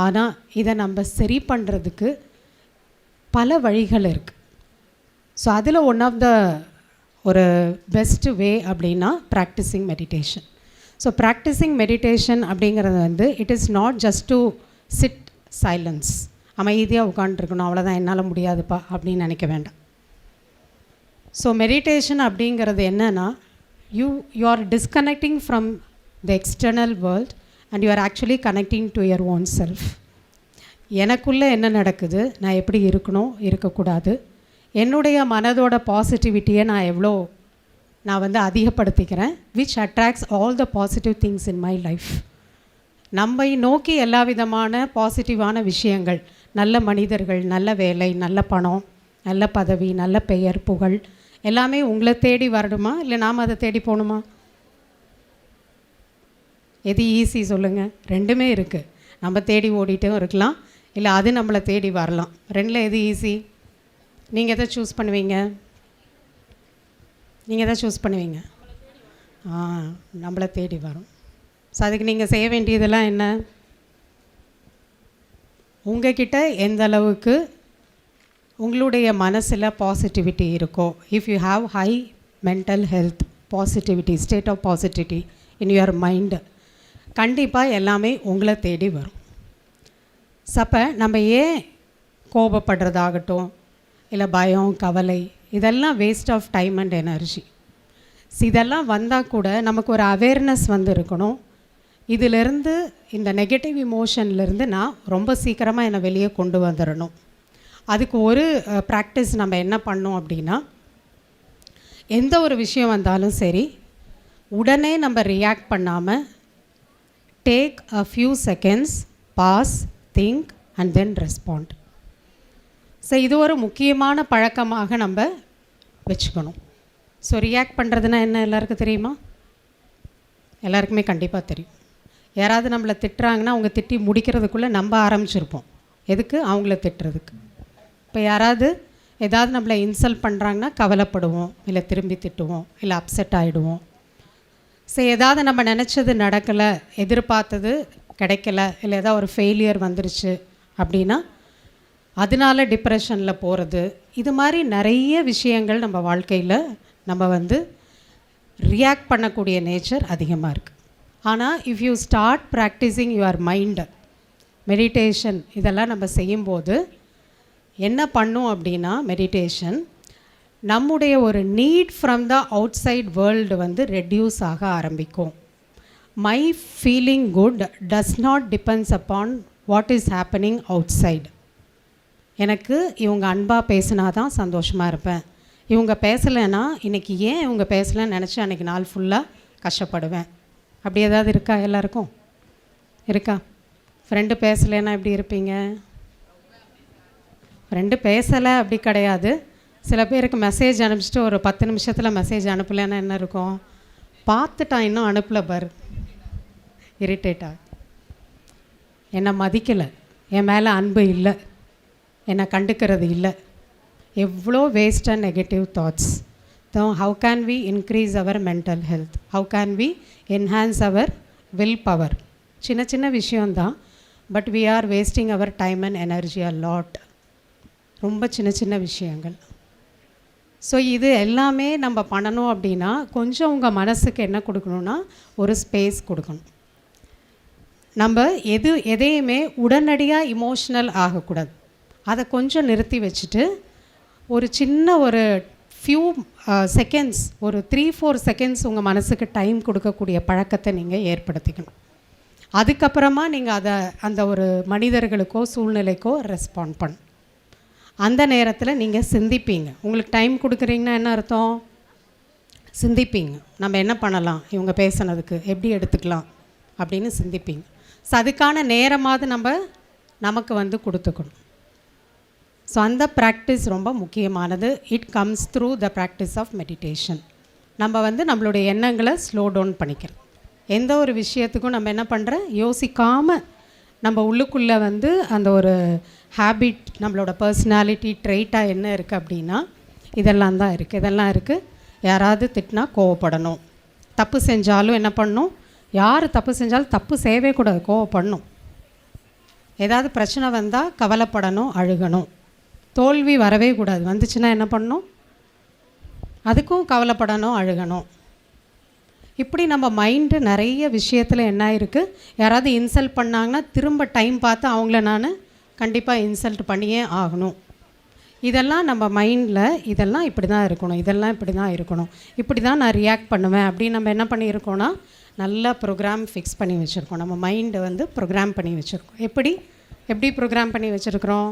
ஆனால் இதை நம்ம சரி பண்ணுறதுக்கு பல வழிகள் இருக்குது. ஸோ அதில் ஒன் ஆஃப் த ஒரு பெஸ்ட் வே அப்படின்னா practising meditation. So practising meditation அப்படிங்கிறது வந்து it is not just to sit silence, அமைதியாக உட்காந்துருக்கணும், அவ்வளோதான் என்னால் முடியாதுப்பா அப்படின்னு நினைக்க வேண்டாம். ஸோ மெடிடேஷன் அப்படிங்கிறது என்னென்னா, you are disconnecting from the external world and you are actually connecting to your own self. எனக்குள்ளே என்ன நடக்குது, நான் எப்படி இருக்கணும், இருக்கக்கூடாது, என்னுடைய மனதோட பாசிட்டிவிட்டியை நான் வந்து அதிகப்படுத்திக்கிறேன், which attracts all the positive things in my life. நம்மை நோக்கி எல்லா விதமான பாசிட்டிவான விஷயங்கள், நல்ல மனிதர்கள், நல்ல வேலை, நல்ல பணம், நல்ல பதவி, நல்ல பெயர், புகழ் எல்லாமே உங்களை தேடி வரணுமா, இல்லை நாம் அதை தேடி போகணுமா? எது ஈஸி சொல்லுங்கள்? ரெண்டுமே இருக்குது. நம்ம தேடி ஓடிட்டும் இருக்கலாம், இல்லை அது நம்மளை தேடி வரலாம். ரெண்டில் எது ஈஸி? நீங்கள் எதை சூஸ் பண்ணுவீங்க? நீங்கள் எதை சூஸ் பண்ணுவீங்க? நம்மளை தேடி வரும். ஸோ அதுக்கு நீங்கள் செய்ய வேண்டியதெல்லாம் என்ன? உங்ககிட்ட எந்த அளவுக்கு உங்களுடைய மனசில் பாசிட்டிவிட்டி இருக்கோ, if you have high mental health, positivity, state of positivity in your mind, கண்டிப்பாக எல்லாமே உங்களை தேடி வரும். அப்போ நம்ம ஏன் கோபப்படுறதாகட்டும், இல்லை பயம், கவலை, இதெல்லாம் waste of time and energy. இதெல்லாம் வந்தால் கூட நமக்கு ஒரு அவேர்னஸ் வந்து இருக்கணும். இதிலிருந்து, இந்த நெகட்டிவ் இமோஷன்லேருந்து நான் ரொம்ப சீக்கிரமாக என்னை வெளியே கொண்டு வந்துடணும். அதுக்கு ஒரு ப்ராக்டிஸ் நம்ம என்ன பண்ணோம் அப்படின்னா, எந்த ஒரு விஷயம் வந்தாலும் சரி, உடனே நம்ம ரியாக்ட் பண்ணாமல் take a few seconds, pause, think and then respond. So இது ஒரு முக்கியமான பழக்கமாக நம்ம வச்சுக்கணும். ஸோ ரியாக்ட் பண்ணுறதுனா என்ன எல்லாருக்கும் தெரியுமா? எல்லாருக்குமே கண்டிப்பாக தெரியும். யாராவது நம்மளை திட்டுறாங்கன்னா அவங்க திட்டி முடிக்கிறதுக்குள்ளே நம்ம ஆரம்பிச்சிருப்போம். எதுக்கு? அவங்கள திட்டுறதுக்கு. இப்போ யாராவது ஏதாவது நம்மளை இன்சல்ட் பண்ணுறாங்கன்னா கவலைப்படுவோம், இல்லை திரும்பி திட்டுவோம், இல்லை அப்செட் ஆகிடுவோம். ஸோ ஏதாவது நம்ம நினச்சது நடக்கலை, எதிர்பார்த்தது கிடைக்கல, இல்லை ஏதாவது ஒரு ஃபெயிலியர் வந்துருச்சு அப்படின்னா அதனால டிப்ரெஷனில் போகிறது. இது மாதிரி நிறைய விஷயங்கள் நம்ம வாழ்க்கையில் நம்ம வந்து ரியாக்ட் பண்ணக்கூடிய நேச்சர் அதிகமாக இருக்குது. ஆனால் if you start practising your mind, meditation இதெல்லாம் நம்ம செய்யும்போது என்ன பண்ணும் அப்படின்னா, மெடிடேஷன் நம்முடைய ஒரு need from the outside world வந்து ரெடியூஸ் ஆக ஆரம்பிக்கும். My feeling good does not depends upon what is happening outside. எனக்கு இவங்க அன்பாக பேசினா தான் சந்தோஷமாக இருப்பேன், இவங்க பேசலைன்னா இன்றைக்கி ஏன் இவங்க பேசலைன்னு நினச்சி அன்றைக்கி நாள் ஃபுல்லாக கஷ்டப்படுவேன். அப்படி ஏதாவது இருக்கா? எல்லாருக்கும் இருக்கா? ஃப்ரெண்டு பேசலைன்னா எப்படி இருப்பீங்க? ஃப்ரெண்டு பேசலை அப்படி கிடையாது. சில பேருக்கு மெசேஜ் அனுப்பிச்சிட்டு ஒரு 10 நிமிஷத்தில் மெசேஜ் அனுப்பலைன்னா என்ன இருக்கும்? பார்த்துட்டான் இன்னும் அனுப்பலை பாரு, இரிட்டேட்டாக, என்னை மதிக்கலை, என் மேலே அன்பு இல்லை, என்னை கண்டுக்கிறது இல்லை. எவ்வளோ waste and negative thoughts. So how can we increase our mental health? How can we enhance our will power? சின்ன சின்ன விஷயந்தான், but we are wasting our time and energy a lot. ரொம்ப சின்ன சின்ன விஷயங்கள். ஸோ இது எல்லாமே நம்ம பண்ணணும் அப்படின்னா கொஞ்சம் உங்கள் மனசுக்கு என்ன கொடுக்கணுன்னா ஒரு ஸ்பேஸ் கொடுக்கணும். நம்ம எதையுமே உடனடியாக இமோஷ்னல் ஆகக்கூடாது. அதை கொஞ்சம் நிறுத்தி வச்சுட்டு ஒரு சின்ன ஒரு ஃபியூ செகண்ட்ஸ், ஒரு 3-4 செகண்ட்ஸ் உங்கள் மனசுக்கு டைம் கொடுக்கக்கூடிய பழக்கத்தை நீங்கள் ஏற்படுத்திக்கணும். அதுக்கப்புறமா நீங்கள் அந்த ஒரு மனிதர்களுக்கோ சூழ்நிலைக்கோ ரெஸ்பாண்ட் பண்ணணும். அந்த நேரத்தில் நீங்கள் சிந்திப்பீங்க. உங்களுக்கு டைம் கொடுக்குறீங்கன்னா என்ன அர்த்தம்? சிந்திப்பீங்க. நம்ம என்ன பண்ணலாம், இவங்க பேசுனதுக்கு எப்படி எடுத்துக்கலாம் அப்படின்னு சிந்திப்பீங்க. ஸோ அதுக்கான நேரமாவது நமக்கு வந்து கொடுத்துக்கணும். ஸோ அந்த ப்ராக்டிஸ் ரொம்ப முக்கியமானது. It comes through the practice of meditation. நம்ம வந்து நம்மளுடைய எண்ணங்களை ஸ்லோ டவுன் பண்ணிக்கிறோம். எந்த ஒரு விஷயத்துக்கும் நம்ம என்ன பண்ணுறோம், யோசிக்காமல் நம்ம உள்ளுக்குள்ளே வந்து அந்த ஒரு ஹேபிட், நம்மளோட பர்சனாலிட்டி ட்ரெயிட்டாக என்ன இருக்குது அப்படின்னா இதெல்லாம் தான் இருக்குது. இதெல்லாம் இருக்குது. யாராவது திட்டினா கோவப்படணும், தப்பு செஞ்சாலும் என்ன பண்ணணும், யார் தப்பு செஞ்சாலும் தப்பு செய்யவே கூடாது, கோவப்படணும். ஏதாவது பிரச்சனை வந்தால் கவலைப்படணும், அழுகணும். தோல்வி வரவே கூடாது, வந்துச்சுன்னா என்ன பண்ணணும், அதுக்கும் கவலைப்படணும், அழுகணும். இப்படி நம்ம மைண்டு நிறைய விஷயத்தில் என்ன இருக்குது, யாராவது இன்சல்ட் பண்ணாங்கன்னா திரும்ப டைம் பார்த்து அவங்கள நான் கண்டிப்பாக இன்சல்ட் பண்ணியே ஆகணும். இதெல்லாம் நம்ம மைண்டில் இதெல்லாம் இப்படி தான் இருக்கணும், இதெல்லாம் இப்படி தான் இருக்கணும், இப்படி தான் நான் ரியாக்ட் பண்ணுவேன் அப்படின்னு நம்ம என்ன பண்ணியிருக்கோன்னா நல்லா ப்ரோக்ராம் ஃபிக்ஸ் பண்ணி வச்சுருக்கோம். நம்ம மைண்டை வந்து ப்ரோக்ராம் பண்ணி வச்சுருக்கோம். எப்படி ப்ரோக்ராம் பண்ணி வச்சுருக்கிறோம்?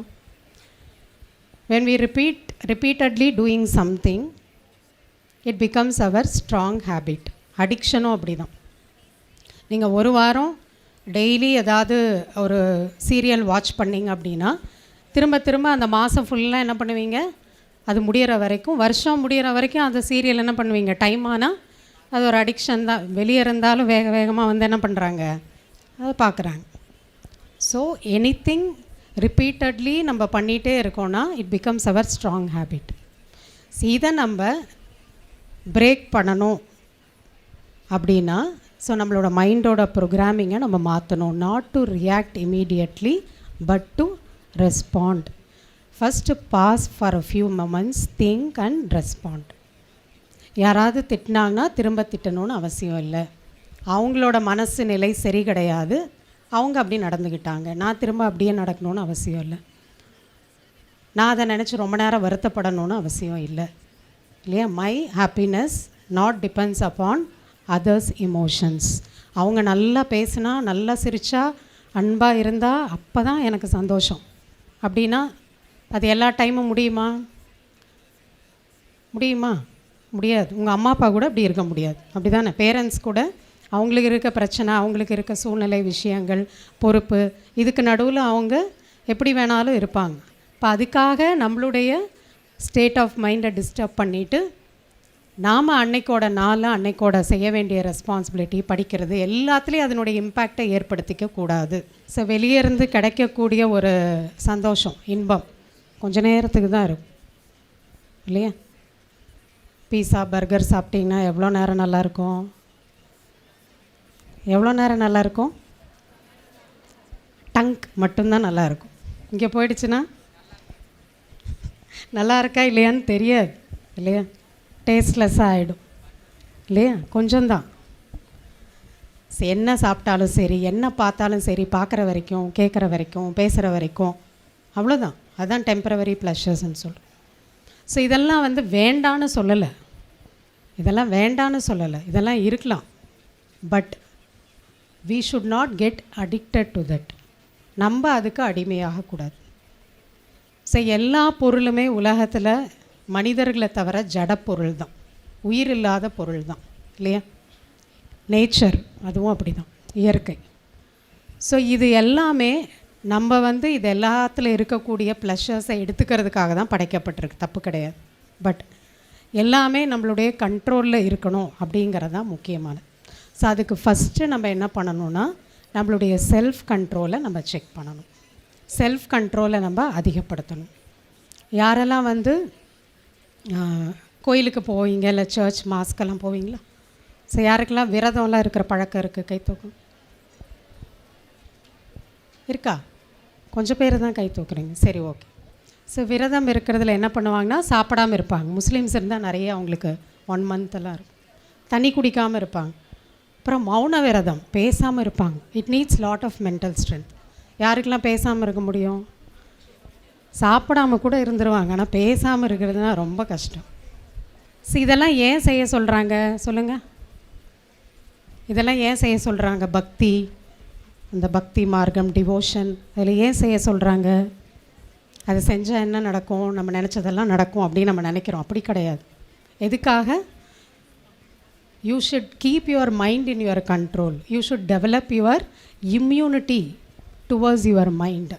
when we repeatedly doing something, it becomes our strong habit. அடிக்ஷனும் அப்படி தான். நீங்கள் ஒரு வாரம் டெய்லி ஏதாவது ஒரு சீரியல் வாட்ச் பண்ணிங்க அப்படின்னா திரும்ப திரும்ப அந்த மாதம் ஃபுல்லாக என்ன பண்ணுவீங்க, அது முடிகிற வரைக்கும், வருஷம் முடிகிற வரைக்கும் அந்த சீரியல் என்ன பண்ணுவீங்க, டைம் ஆனால் அது ஒரு அடிக்ஷன் தான். வெளியே இருந்தாலும் வேகமாக வந்து என்ன பண்ணுறாங்க, அதை பார்க்குறாங்க. ஸோ எனிதிங் ரிப்பீட்டட்லி நம்ம பண்ணிகிட்டே இருக்கோன்னா it becomes our strong habit. இதை நம்ம பிரேக் பண்ணணும் அப்படின்னா ஸோ நம்மளோட மைண்டோட ப்ரோக்ராமிங்கை நம்ம மாற்றணும். Not to react immediately but to respond. First pause for a few moments, think and respond. யாராவது திட்டினாங்கன்னா திரும்ப திட்டணும்னு அவசியம் இல்லை. அவங்களோட மனசு நிலை சரி கிடையாது, அவங்க அப்படி நடந்துக்கிட்டாங்க, நான் திரும்ப அப்படியே நடக்கணும்னு அவசியம் இல்லை. நான் அதை நினச்சி ரொம்ப நேரம் வருத்தப்படணும்னு அவசியம் இல்லை, இல்லையா? My happiness not depends upon others emotions. அவங்க நல்லா பேசுனா, நல்லா சிரித்தா, அன்பாக இருந்தால் அப்போ தான் எனக்கு சந்தோஷம் அப்படின்னா அது எல்லா டைமும் முடியுமா? முடியாது. உங்கள் அம்மா அப்பா கூட அப்படி இருக்க முடியாது, அப்படி தானே? பேரண்ட்ஸ் கூட அவங்களுக்கு இருக்க பிரச்சனை, அவங்களுக்கு இருக்க சூழ்நிலை, விஷயங்கள், பொறுப்பு, இதுக்கு நடுவில் அவங்க எப்படி வேணாலும் இருப்பாங்க. இப்போ அதுக்காக நம்மளுடைய ஸ்டேட் ஆஃப் மைண்டை டிஸ்டர்ப் பண்ணிவிட்டு நாம் அன்னைக்கோட செய்ய வேண்டிய ரெஸ்பான்சிபிலிட்டி, படிக்கிறது, எல்லாத்துலேயும் அதனுடைய இம்பேக்டை ஏற்படுத்திக்க கூடாது. ஸோ வெளியே இருந்து கிடைக்கக்கூடிய ஒரு சந்தோஷம், இன்பம் கொஞ்ச நேரத்துக்கு தான் இருக்கும், இல்லையா? பீஸா பர்கர் சாப்பிட்டிங்கன்னா எவ்வளோ நேரம் நல்லாயிருக்கும்? டங்க் மட்டும்தான் நல்லாயிருக்கும். இங்கே போயிடுச்சுன்னா நல்லா இருக்கா இல்லையான்னு தெரியாது, இல்லையா? டேஸ்ட்லெஸ்ஸாக ஆகிடும், இல்லையா? கொஞ்சம்தான். என்ன சாப்பிட்டாலும் சரி, என்ன பார்த்தாலும் சரி, பார்க்குற வரைக்கும், கேட்குற வரைக்கும், பேசுகிற வரைக்கும், அவ்வளோதான். அதுதான் டெம்பரவரி ப்ளஷர்ஸ்ன்னு சொல்லும். ஸோ இதெல்லாம் வந்து வேண்டான்னு சொல்லலை, இதெல்லாம் இருக்கலாம். But we should not get addicted to that. நம்ம அதுக்கு அடிமையாகக்கூடாது. ஸோ எல்லா பொருளுமே உலகத்தில் மனிதர்களை தவிர ஜடப்பொருள் தான், உயிர் இல்லாத பொருள் தான், இல்லையா? நேச்சர் அதுவும் அப்படி தான், இயற்கை. ஸோ இது எல்லாமே நம்ம வந்து இது எல்லாத்தில் இருக்கக்கூடிய ப்ளஷர்ஸை எடுத்துக்கிறதுக்காக தான் படைக்கப்பட்டிருக்கு, தப்பு கிடையாது. பட் எல்லாமே நம்மளுடைய கண்ட்ரோலில் இருக்கணும் அப்படிங்கிறது தான் முக்கியமானது. ஸோ அதுக்கு ஃபஸ்ட்டு நம்ம என்ன பண்ணணும்னா நம்மளுடைய செல்ஃப் கண்ட்ரோலை நம்ம செக் பண்ணணும், செல்ஃப் கண்ட்ரோலை நம்ம அதிகப்படுத்தணும். யாரெல்லாம் வந்து கோயிலுக்கு போவீங்க, இல்லை சர்ச் மாஸ்க்கெல்லாம் போவீங்களா? ஸோ யாருக்கெல்லாம் விரதம்லாம் இருக்கிற பழக்கம் இருக்குது? கை தூக்கும். இருக்கா? கொஞ்சம் பேர் தான் கை தூக்குறீங்க, சரி, ஓகே. ஸோ விரதம் இருக்கிறதுல என்ன பண்ணுவாங்கன்னா சாப்பிடாமல் இருப்பாங்க. முஸ்லீம்ஸ் இருந்தால் நிறைய அவங்களுக்கு 1 month இருக்கும். தண்ணி குடிக்காமல் இருப்பாங்க. அப்புறம் மௌன விரதம், பேசாமல் இருப்பாங்க. It needs lot of mental strength. யாருக்கெல்லாம் பேசாமல் இருக்க முடியும்? சாப்பிடாமல் கூட இருந்துருவாங்க, ஆனால் பேசாமல் இருக்கிறதுனா ரொம்ப கஷ்டம். ஸோ இதெல்லாம் ஏன் செய்ய சொல்கிறாங்க சொல்லுங்கள்? இதெல்லாம் ஏன் செய்ய சொல்கிறாங்க? பக்தி, அந்த பக்தி மார்க்கம், டிவோஷன், அதில் ஏன் செய்ய சொல்கிறாங்க? அது செஞ்சால் என்ன நடக்கும், நம்ம நினச்சதெல்லாம் நடக்கும் அப்படின்னு நம்ம நினைக்கிறோம். அப்படி கிடையாது. எதுக்காக? you should keep your mind in your control. You should develop your immunity towards your mind.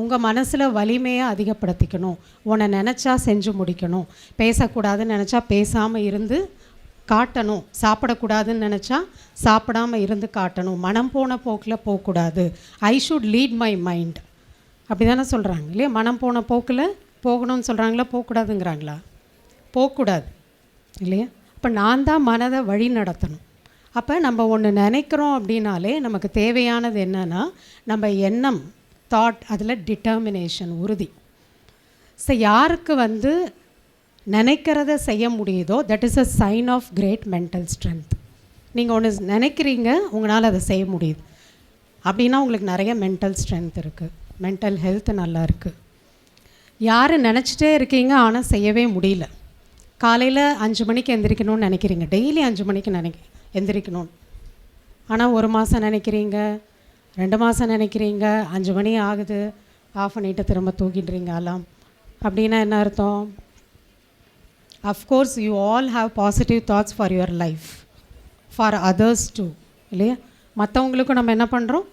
உங்கள் மனசில் வலிமையை அதிகப்படுத்திக்கணும். உன்னை நினச்சா செஞ்சு முடிக்கணும். பேசக்கூடாதுன்னு நினச்சா பேசாமல் இருந்து காட்டணும். சாப்பிடக்கூடாதுன்னு நினச்சா சாப்பிடாமல் இருந்து காட்டணும். மனம் போன போக்கில் போகக்கூடாது. I should lead my mind. அப்படி தானே சொல்கிறாங்க இல்லையா? மனம் போன போக்கில் போகணும்னு சொல்கிறாங்களா, போகக்கூடாதுங்கிறாங்களா? போகக்கூடாது இல்லையா? அப்போ நான் தான் மனதை வழி நடத்தணும். அப்போ நம்ம ஒன்று நினைக்கிறோம் அப்படின்னாலே நமக்கு தேவையானது என்னென்னா நம்ம எண்ணம், தாட், அதில் டிட்டர்மினேஷன், உறுதி. ஸோ யாருக்கு வந்து நினைக்கிறத செய்ய முடியுதோ that is a sign of great mental strength. நீங்கள் ஒன்று நினைக்கிறீங்க, உங்களால் அதை செய்ய முடியுது அப்படின்னா உங்களுக்கு நிறைய மென்டல் ஸ்ட்ரென்த் இருக்குது, மென்டல் ஹெல்த் நல்லா இருக்குது. யார் நினச்சிட்டே இருக்கீங்க ஆனால் செய்யவே முடியல. காலையில் 5 மணிக்கு எந்திரிக்கணும்னு நினைக்கிறீங்க, டெய்லி 5 மணிக்கு எந்திரிக்கணும், ஆனால் 1 மாதம் நினைக்கிறீங்க, 2 மாதம் நினைக்கிறீங்க, 5 மணி ஆகுது, ஆஃப் பண்ணிவிட்டு திரும்ப தூக்கிடுறீங்க அலாம். அப்படின்னா என்ன அர்த்தம்? Of course you all have positive thoughts for your life, for others too இல்லையா? மற்றவங்களுக்கும் நம்ம என்ன பண்ணுறோம்?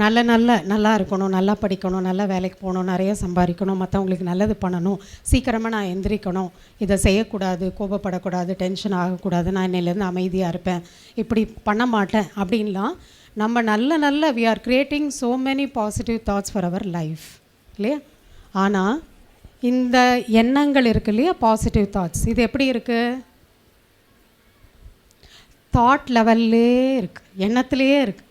நல்லா இருக்கணும், நல்லா படிக்கணும், நல்லா வேலைக்கு போகணும், நிறைய சம்பாதிக்கணும், மற்றவங்களுக்கு நல்லது பண்ணணும், சீக்கிரமாக நான் எந்திரிக்கணும், இதை செய்யக்கூடாது, கோபப்படக்கூடாது, டென்ஷன் ஆகக்கூடாது, நான் இன்னையிலேருந்து அமைதியாக இருப்பேன், இப்படி பண்ண மாட்டேன் அப்படின்லாம் நம்ம நல்ல we are creating so many positive thoughts for our life இல்லையா? ஆனால் இந்த எண்ணங்கள் இருக்குது இல்லையா, பாசிட்டிவ் தாட்ஸ், இது எப்படி இருக்குது? தாட் லெவல்லே இருக்குது, எண்ணத்துலேயே இருக்குது.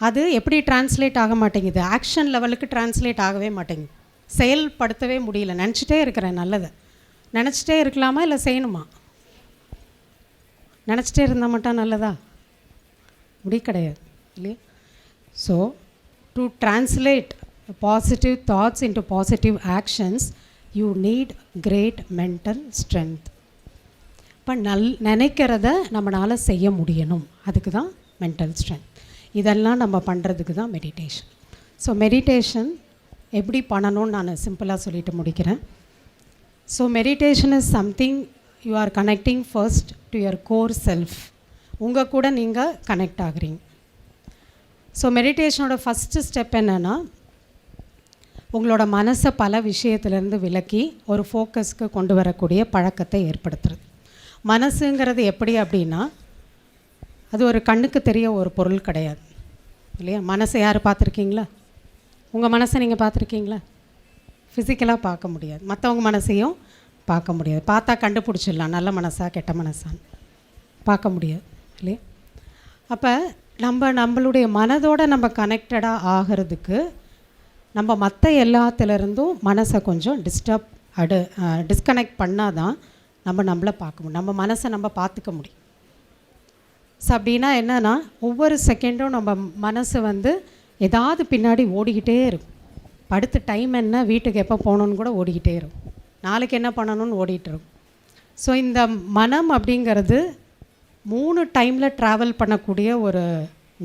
அது எப்படி டிரான்ஸ்லேட் ஆக மாட்டேங்குது? ஆக்ஷன் லெவலுக்கு டிரான்ஸ்லேட் ஆகவே மாட்டேங்குது, செயல்படுத்தவே முடியல. நினச்சிட்டே இருக்கிறேன் நல்லதை. நினச்சிட்டே இருக்கலாமா இல்லை செய்யணுமா? நினச்சிட்டே இருந்தால் மட்டும் நல்லதா? முடி கிடையாது இல்லையா? So to translate positive thoughts into positive actions you need great mental strength. இப்போ நினைக்கிறத நம்மளால் செய்ய முடியணும், அதுக்கு தான் மென்டல் ஸ்ட்ரென்த். இதெல்லாம் நம்ம பண்ணுறதுக்கு தான் மெடிடேஷன். ஸோ மெடிடேஷன் எப்படி பண்ணணும்னு நான் சிம்பிளாக சொல்லிட்டு முடிக்கிறேன். So meditation is something you are connecting first to your core self. உங்கள் கூட நீங்கள் கனெக்ட் ஆகுறீங்க. ஸோ மெடிடேஷனோட ஃபஸ்ட்டு ஸ்டெப் என்னென்னா, உங்களோட மனசை பல விஷயத்துலேருந்து விலக்கி ஒரு ஃபோக்கஸ்க்கு கொண்டு வரக்கூடிய பழக்கத்தை ஏற்படுத்துறது. மனசுங்கிறது எப்படி அப்படின்னா, அது ஒரு கண்ணுக்கு தெரிய ஒரு பொருள் கிடையாது இல்லையா? மனசை யார் பார்த்துருக்கீங்களா? உங்கள் மனசை நீங்கள் பார்த்துருக்கீங்களா? ஃபிசிக்கலாக பார்க்க முடியாது, மற்றவங்க மனசையும் பார்க்க முடியாது. பார்த்தா கண்டுபிடிச்சிடலாம் நல்ல மனசா கெட்ட மனசான்னு, பார்க்க முடியாது இல்லையா? அப்போ நம்மளுடைய மனதோடு நம்ம கனெக்டடாக ஆகிறதுக்கு நம்ம மற்ற எல்லாத்துலேருந்தும் மனசை கொஞ்சம் டிஸ்கனெக்ட் பண்ணால் தான் நம்மளை பார்க்க முடியும், நம்ம மனசை நம்ம பார்த்துக்க முடியும். ஸோ அப்படின்னா என்னென்னா, ஒவ்வொரு செகண்டும் நம்ம மனசு வந்து ஏதாவது பின்னாடி ஓடிக்கிட்டே இருக்கும். படுத்து டைம் என்ன, வீட்டுக்கு எப்போ போகணுன்னு கூட ஓடிக்கிட்டே இருக்கும், நாளைக்கு என்ன பண்ணணும்னு ஓடிட்டு இருக்கும். ஸோ இந்த மனம் அப்படிங்கிறது 3 டைமில் ட்ராவல் பண்ணக்கூடிய ஒரு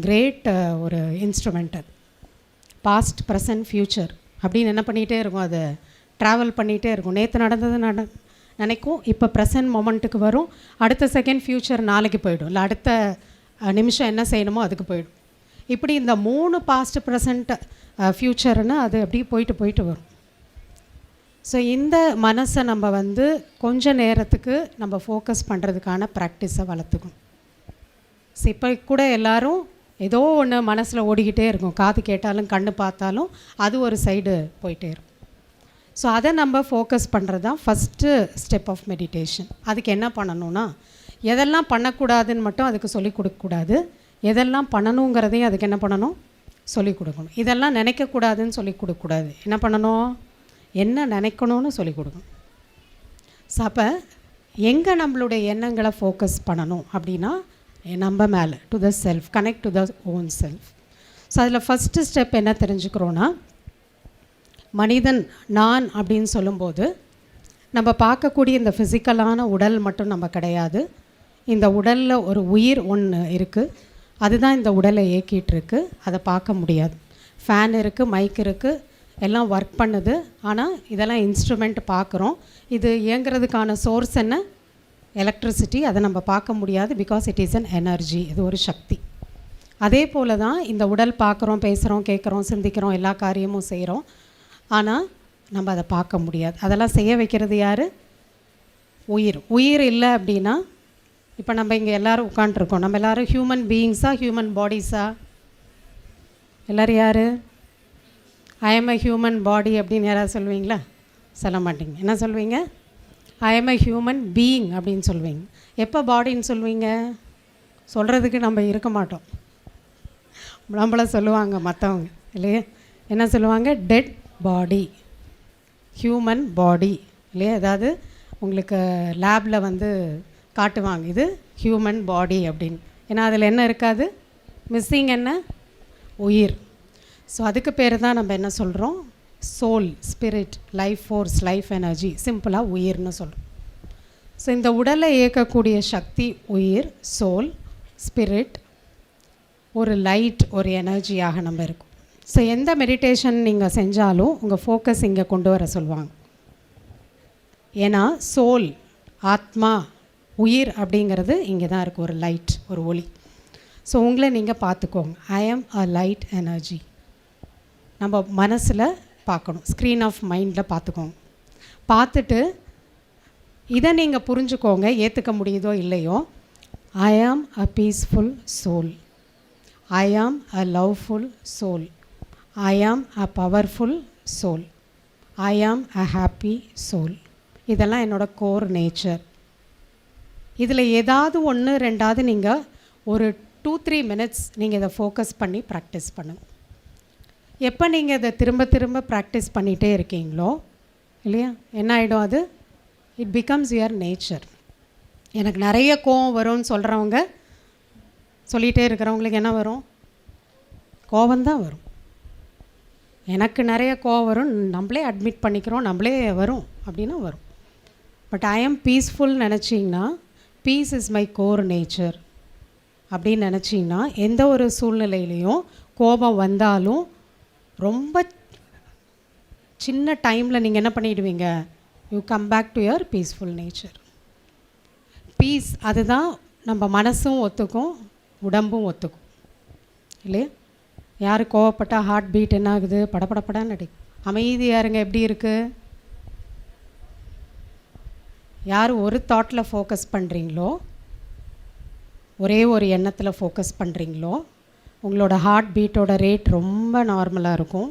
கிரேட் ஒரு இன்ஸ்ட்ருமெண்ட். அது பாஸ்ட், ப்ரெசன்ட், ஃப்யூச்சர் அப்படின்னு என்ன பண்ணிகிட்டே இருக்கும், அதை ட்ராவல் பண்ணிகிட்டே இருக்கும். நேற்று நடந்தது நினைக்கும், இப்போ ப்ரெசன்ட் மொமெண்ட்டுக்கு வரும், அடுத்த செகண்ட் ஃப்யூச்சர் நாளைக்கு போயிடும், இல்லை அடுத்த நிமிஷம் என்ன செய்யணுமோ அதுக்கு போயிடும். இப்படி இந்த 3 பாஸ்ட், ப்ரெசண்ட், ஃப்யூச்சர்னு அது அப்படியே போயிட்டு வரும். ஸோ இந்த மனசை நம்ம வந்து கொஞ்ச நேரத்துக்கு நம்ம ஃபோக்கஸ் பண்ணுறதுக்கான ப்ராக்டிஸை வளர்த்துக்கணும். ஸோ இப்போ கூட எல்லோரும் ஏதோ ஒன்று மனசில் ஓடிக்கிட்டே இருக்கும், காது கேட்டாலும் கண்ணு பார்த்தாலும் அது ஒரு சைடு போயிட்டே இருக்கும். ஸோ அதை நம்ம ஃபோக்கஸ் பண்ணுறது தான் ஃபஸ்ட்டு ஸ்டெப் ஆஃப் மெடிடேஷன். அதுக்கு என்ன பண்ணணும்னா, எதெல்லாம் பண்ணக்கூடாதுன்னு மட்டும் அதுக்கு சொல்லிக் கொடுக்கக்கூடாது, எதெல்லாம் பண்ணணுங்கிறதையும் அதுக்கு என்ன பண்ணணும், சொல்லிக் கொடுக்கணும். இதெல்லாம் நினைக்கக்கூடாதுன்னு சொல்லிக் கொடுக்கக்கூடாது, என்ன பண்ணணும், என்ன நினைக்கணும்னு சொல்லிக் கொடுக்கணும். ஸோ அப்போ எங்கே நம்மளுடைய எண்ணங்களை ஃபோக்கஸ் பண்ணணும் அப்படின்னா, நம்ம மேலே, to the self, connect to the own self. So அதில் ஃபஸ்ட்டு ஸ்டெப் என்ன தெரிஞ்சுக்கிறோன்னா, மனிதன் நான் அப்படின்னு சொல்லும்போது நம்ம பார்க்கக்கூடிய இந்த ஃபிசிக்கலான உடல் மட்டும் நம்ம கிடையாது. இந்த உடலில் ஒரு உயிர் ஒன்று இருக்குது, அதுதான் இந்த உடலை இயக்கிட்டுருக்கு, அதை பார்க்க முடியாது. ஃபேன் இருக்குது, மைக் இருக்குது, எல்லாம் ஒர்க் பண்ணுது, ஆனால் இதெல்லாம் இன்ஸ்ட்ருமெண்ட் பார்க்குறோம். இது இயங்குறதுக்கான சோர்ஸ் என்ன, எலக்ட்ரிசிட்டி, அதை நம்ம பார்க்க முடியாது, because it is an energy, இது ஒரு சக்தி. அதே போல் தான் இந்த உடல் பார்க்குறோம், பேசுகிறோம், கேட்குறோம், சிந்திக்கிறோம், எல்லா காரியமும் செய்கிறோம். ஆனால் நம்ம அதை பார்க்க முடியாது. அதெல்லாம் செய்ய வைக்கிறது யார்? உயிர். உயிர் இல்லை அப்படின்னா, இப்போ நம்ம இங்கே எல்லோரும் உட்காண்ட்ருக்கோம், நம்ம எல்லோரும் ஹியூமன் பீயிங்ஸா, ஹியூமன் பாடிஸா? எல்லோரும் யார்? ஐ எம் அ ஹியூமன் பாடி அப்படின்னு யாராவது சொல்லுவீங்களா? சொல்ல மாட்டீங்க. என்ன சொல்வீங்க? ஐ எம் அ ஹியூமன் பீயிங் அப்படின்னு சொல்லுவீங்க. எப்போ பாடின்னு சொல்லுவீங்க? சொல்கிறதுக்கு நம்ம இருக்க மாட்டோம். நம்மள சொல்லுவாங்க மற்றவங்க இல்லையா? என்ன சொல்லுவாங்க? டெட் பாடி, ஹியூமன் பாடி இல்லையா? அதாவது உங்களுக்கு லேபில் வந்து காட்டுவாங்க, இது ஹியூமன் பாடி அப்படின்னு. ஏன்னா அதில் என்ன இருக்காது? மிஸ்ஸிங் என்ன? உயிர். ஸோ அதுக்கு பேர் தான் நம்ம என்ன சொல்கிறோம்? Soul, spirit, life force, life energy, சிம்பிளாக உயிர்னு சொல்கிறோம். ஸோ இந்த உடலை இயக்கக்கூடிய சக்தி உயிர், சோல், ஸ்பிரிட், ஒரு லைட், ஒரு எனர்ஜியாக நம்ம இருக்கும். ஸோ எந்த மெடிடேஷன் நீங்கள் செஞ்சாலும் உங்கள் ஃபோக்கஸ் இங்கே கொண்டு வர சொல்லுவாங்க. ஏன்னா சோல், ஆத்மா, உயிர் அப்படிங்கிறது இங்கே தான் இருக்குது, ஒரு லைட், ஒரு ஒளி. ஸோ உங்களை நீங்கள் பார்த்துக்கோங்க. ஐ ஆம் அ லைட் எனர்ஜி. நம்ம மனசில் பார்க்கணும், ஸ்க்ரீன் ஆஃப் மைண்டில் பார்த்துக்கோங்க. பார்த்துட்டு இதை நீங்கள் புரிஞ்சுக்கோங்க, ஏற்றுக்க முடியுதோ இல்லையோ. ஐ ஆம் அ பீஸ்ஃபுல் சோல், ஐ ஆம் அ லவ்ஃபுல் சோல், ஐ ஆம் அ பவர்ஃபுல் சோல், ஐ ஆம் அ ஹாப்பி சோல். இதெல்லாம் என்னோடய கோர் நேச்சர். இதில் ஏதாவது ஒன்று ரெண்டாவது நீங்கள் ஒரு 2-3 மினிட்ஸ் நீங்கள் இதை ஃபோக்கஸ் பண்ணி ப்ராக்டிஸ் பண்ணுங்கள். எப்போ நீங்கள் இதை திரும்ப திரும்ப ப்ராக்டிஸ் பண்ணிகிட்டே இருக்கீங்களோ இல்லையா, என்ன ஆகிடும்? அது இட் பிகம்ஸ் யுவர் நேச்சர். எனக்கு நிறைய கோவம் வரும்னு சொல்கிறவங்க, சொல்லிகிட்டே இருக்கிறவங்களுக்கு என்ன வரும்? கோபந்தான் வரும். எனக்கு நிறைய கோவம் வரும், நம்மளே அட்மிட் பண்ணிக்கிறோம், நம்மளே வரும் அப்படின்னா வரும். பட் ஐ ஆம் பீஸ்ஃபுல் நினச்சிங்கன்னா, peace is my core nature அப்படின்னு நினச்சிங்கன்னா, எந்த ஒரு சூழ்நிலையிலையும் கோபம் வந்தாலும் ரொம்ப சின்ன டைமில் நீங்கள் என்ன பண்ணிடுவீங்க? You come back to your peaceful nature. Peace அதுதான் நம்ம மனசும் ஒத்துக்கும், உடம்பும் ஒத்துக்கும் இல்லையா? யார் கோவப்பட்டால் ஹார்ட் பீட் என்ன ஆகுது? படப்படப்படான்னு அடிக்கும். அமைதியாக இருங்க, எப்படி இருக்குது? யார் ஒரு தாட்டில் ஃபோக்கஸ் பண்ணுறீங்களோ, ஒரே ஒரு எண்ணத்தில் ஃபோக்கஸ் பண்ணுறீங்களோ, உங்களோட ஹார்ட் பீட்டோட ரேட் ரொம்ப நார்மலாக இருக்கும்.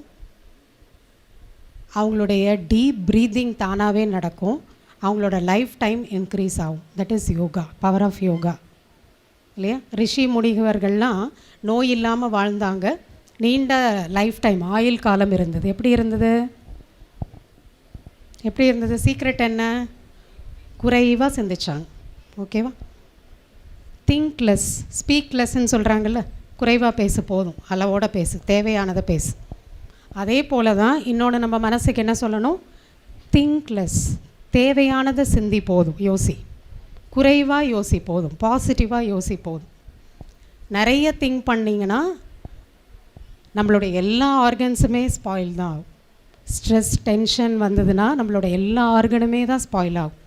அவங்களுடைய டீப் ப்ரீதிங் தானாகவே நடக்கும். அவங்களோட லைஃப் டைம் இன்க்ரீஸ் ஆகும். That is yoga, power of yoga இல்லையா? ரிஷி முனிவர்கள்லாம் நோய் இல்லாமல் வாழ்ந்தாங்க, நீண்ட லைஃப் டைம், ஆயுள் காலம் இருந்தது. எப்படி இருந்தது? எப்படி இருந்தது? சீக்ரெட் என்ன? குறைவாக சிந்திச்சாங்க. ஓகேவா? திங்க் லெஸ், ஸ்பீக் லெஸ்ன்னு சொல்கிறாங்கல்ல, குறைவாக பேசு, போதும், அளவோட பேசு, தேவையானதை பேசு. அதே போல் தான் இன்னொன்று நம்ம மனசுக்கு என்ன சொல்லணும்? திங்க் லெஸ், தேவையானதை சிந்தி, போதும், யோசி, குறைவாக யோசி, போதும், பாசிட்டிவாக யோசி, போதும். நிறைய திங்க் பண்ணிங்கன்னா நம்மளுடைய எல்லா ஆர்கன்ஸுமே ஸ்பாயில் தான் ஆகும். ஸ்ட்ரெஸ், டென்ஷன் வந்ததுன்னா நம்மளோட எல்லா ஆர்கனுமே தான் ஸ்பாயில் ஆகும்.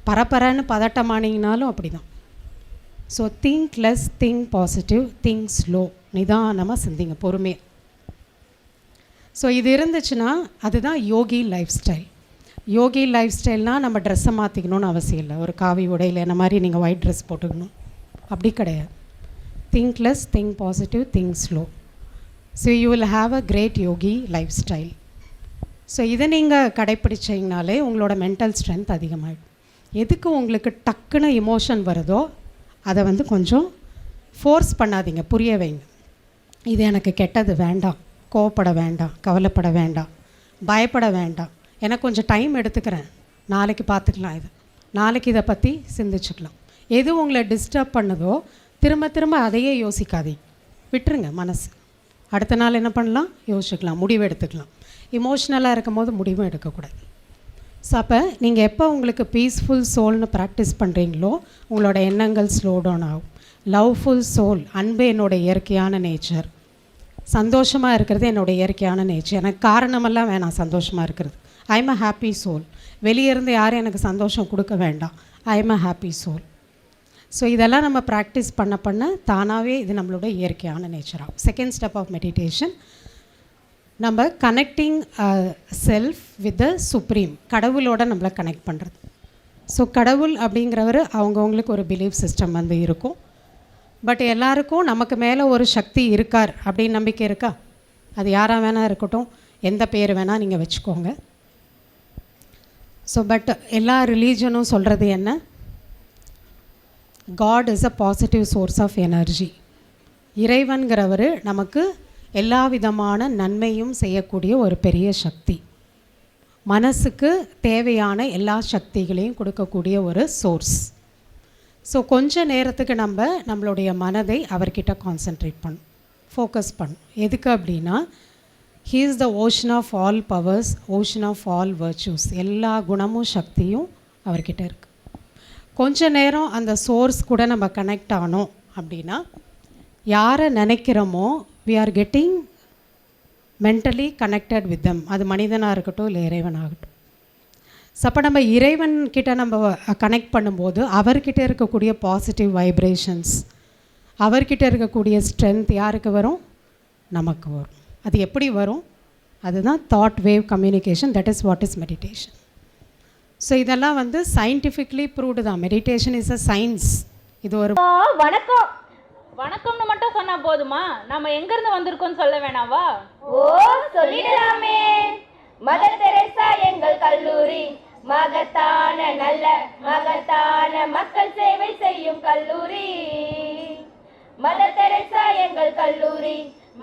பரப்பரன்னு பதட்டமானிங்கனாலும் அப்படி தான். So think less, think positive, think slow, நிதானமாக சிந்திங்க, பொறுமையாக. ஸோ இது இருந்துச்சுன்னா அதுதான் யோகி லைஃப் ஸ்டைல். யோகி லைஃப் ஸ்டைல்னால் நம்ம ட்ரெஸ்ஸை மாற்றிக்கணும்னு அவசியம் இல்லை. ஒரு காவி உடையில் என்ன மாதிரி நீங்கள் ஒயிட் ட்ரெஸ் போட்டுக்கணும் அப்படி கிடையாது. Think less, think positive, think slow. So you will have a great yogi lifestyle. So இதை நீங்கள் கடைப்பிடிச்சிங்கனாலே உங்களோட மென்டல் ஸ்ட்ரென்த் அதிகமாகிடும். எதுக்கு உங்களுக்கு டக்குன்னு இமோஷன் வருதோ அதை வந்து கொஞ்சம் ஃபோர்ஸ் பண்ணாதீங்க, புரிய வைங்க. இது எனக்கு கெட்டது, வேண்டாம், கோவப்பட வேண்டாம், கவலைப்பட வேண்டாம், பயப்பட வேண்டாம், எனக்கு கொஞ்சம் டைம் எடுத்துக்கிறேன், நாளைக்கு பார்த்துக்கலாம், இது நாளைக்கு இதை பற்றி சிந்திச்சுக்கலாம். எது உங்களை டிஸ்டர்ப் பண்ணுதோ திரும்ப திரும்ப அதையே யோசிக்காதீங்க, விட்டுருங்க. மனசு அடுத்த நாள் என்ன பண்ணலாம்? யோசிச்சுக்கலாம், முடிவு எடுத்துக்கலாம். இமோஷ்னலாக இருக்கும் போது முடிவும் எடுக்கக்கூடாது. ஸோ அப்போ நீங்கள் எப்போ உங்களுக்கு பீஸ்ஃபுல் சோல்னு ப்ராக்டிஸ் பண்ணுறீங்களோ உங்களோட எண்ணங்கள் ஸ்லோ டவுன் ஆகும். லவ்ஃபுல் சோல், அன்பு என்னோடய இயற்கையான நேச்சர், சந்தோஷமாக இருக்கிறது என்னோடய இயற்கையான நேச்சர், எனக்கு காரணமெல்லாம் வேணாம் சந்தோஷமாக இருக்கிறது. I am a happy soul. வெளியே இருந்து யாரும் எனக்கு சந்தோஷம் கொடுக்க வேண்டாம், I am a happy soul. So இதெல்லாம் நம்ம ப்ராக்டிஸ் பண்ண பண்ண தானாகவே இது நம்மளோட இயற்கையான நேச்சராகும். செகண்ட் ஸ்டெப் ஆஃப் மெடிடேஷன், நம்ம connecting self with the supreme, கடவுளோட நம்மளை கனெக்ட் பண்ணுறது. ஸோ கடவுள் அப்படிங்கிறவர் அவங்கவுங்களுக்கு ஒரு பிலீஃப் சிஸ்டம் வந்து இருக்கும். பட் எல்லாருக்கும் நமக்கு மேலே ஒரு சக்தி இருக்கார் அப்படின்னு நம்பிக்கை இருக்கா? அது யாராக வேணால் இருக்கட்டும், எந்த பேர் வேணால் நீங்கள் வச்சுக்கோங்க. ஸோ பட் எல்லா ரிலீஜனும் சொல்கிறது என்ன? God is a positive source of energy. இறைவன்கிறவர் நமக்கு எல்லா விதமான நன்மையும் செய்யக்கூடிய ஒரு பெரிய சக்தி, மனசுக்கு தேவையான எல்லா சக்திகளையும் கொடுக்கக்கூடிய ஒரு சோர்ஸ். ஸோ கொஞ்ச நேரத்துக்கு நம்மளுடைய மனதை அவர்கிட்ட கான்சென்ட்ரேட் பண்ணும், ஃபோக்கஸ் பண்ணும். எதுக்கு அப்படின்னா, he is the ocean of all powers, ocean of all virtues. எல்லா குணமும் சக்தியும் அவர்கிட்ட இருக்குது. கொஞ்ச நேரம் அந்த சோர்ஸ் கூட நம்ம கனெக்ட் ஆனோம் அப்படின்னா, யாரை நினைக்கிறோமோ we are getting mentally connected with them. அது மனிதனாக இருக்கட்டும் இல்லை இறைவனாகட்டும். ஸோ அப்போ நம்ம இறைவன்கிட்ட நம்ம கனெக்ட் பண்ணும்போது அவர்கிட்ட இருக்கக்கூடிய பாசிட்டிவ் வைப்ரேஷன்ஸ், அவர்கிட்ட இருக்கக்கூடிய ஸ்ட்ரென்த் யாருக்கு வரும்? நமக்கு வரும். அது எப்படி வரும்? அதுதான் thought wave communication. That is what is meditation. So இதெல்லாம் வந்து சயின்டிஃபிக்லி ப்ரூவ்டு தான். Meditation is a science. இது ஒரு வணக்கம் வணக்கம்னு மட்டும் சொன்னா போதுமா? நம்ம எங்க இருந்து வந்திருக்கோம்னு சொல்ல வேணாவா? ஓ சொல்லிடலாமே. மதர் தெரேசா எங்கள் கல்லூரி, மகத்தான நல்ல மகத்தான மக்கள் சேவை செய்யும் கல்லூரி. மதர் தெரேசா எங்கள் கல்லூரி,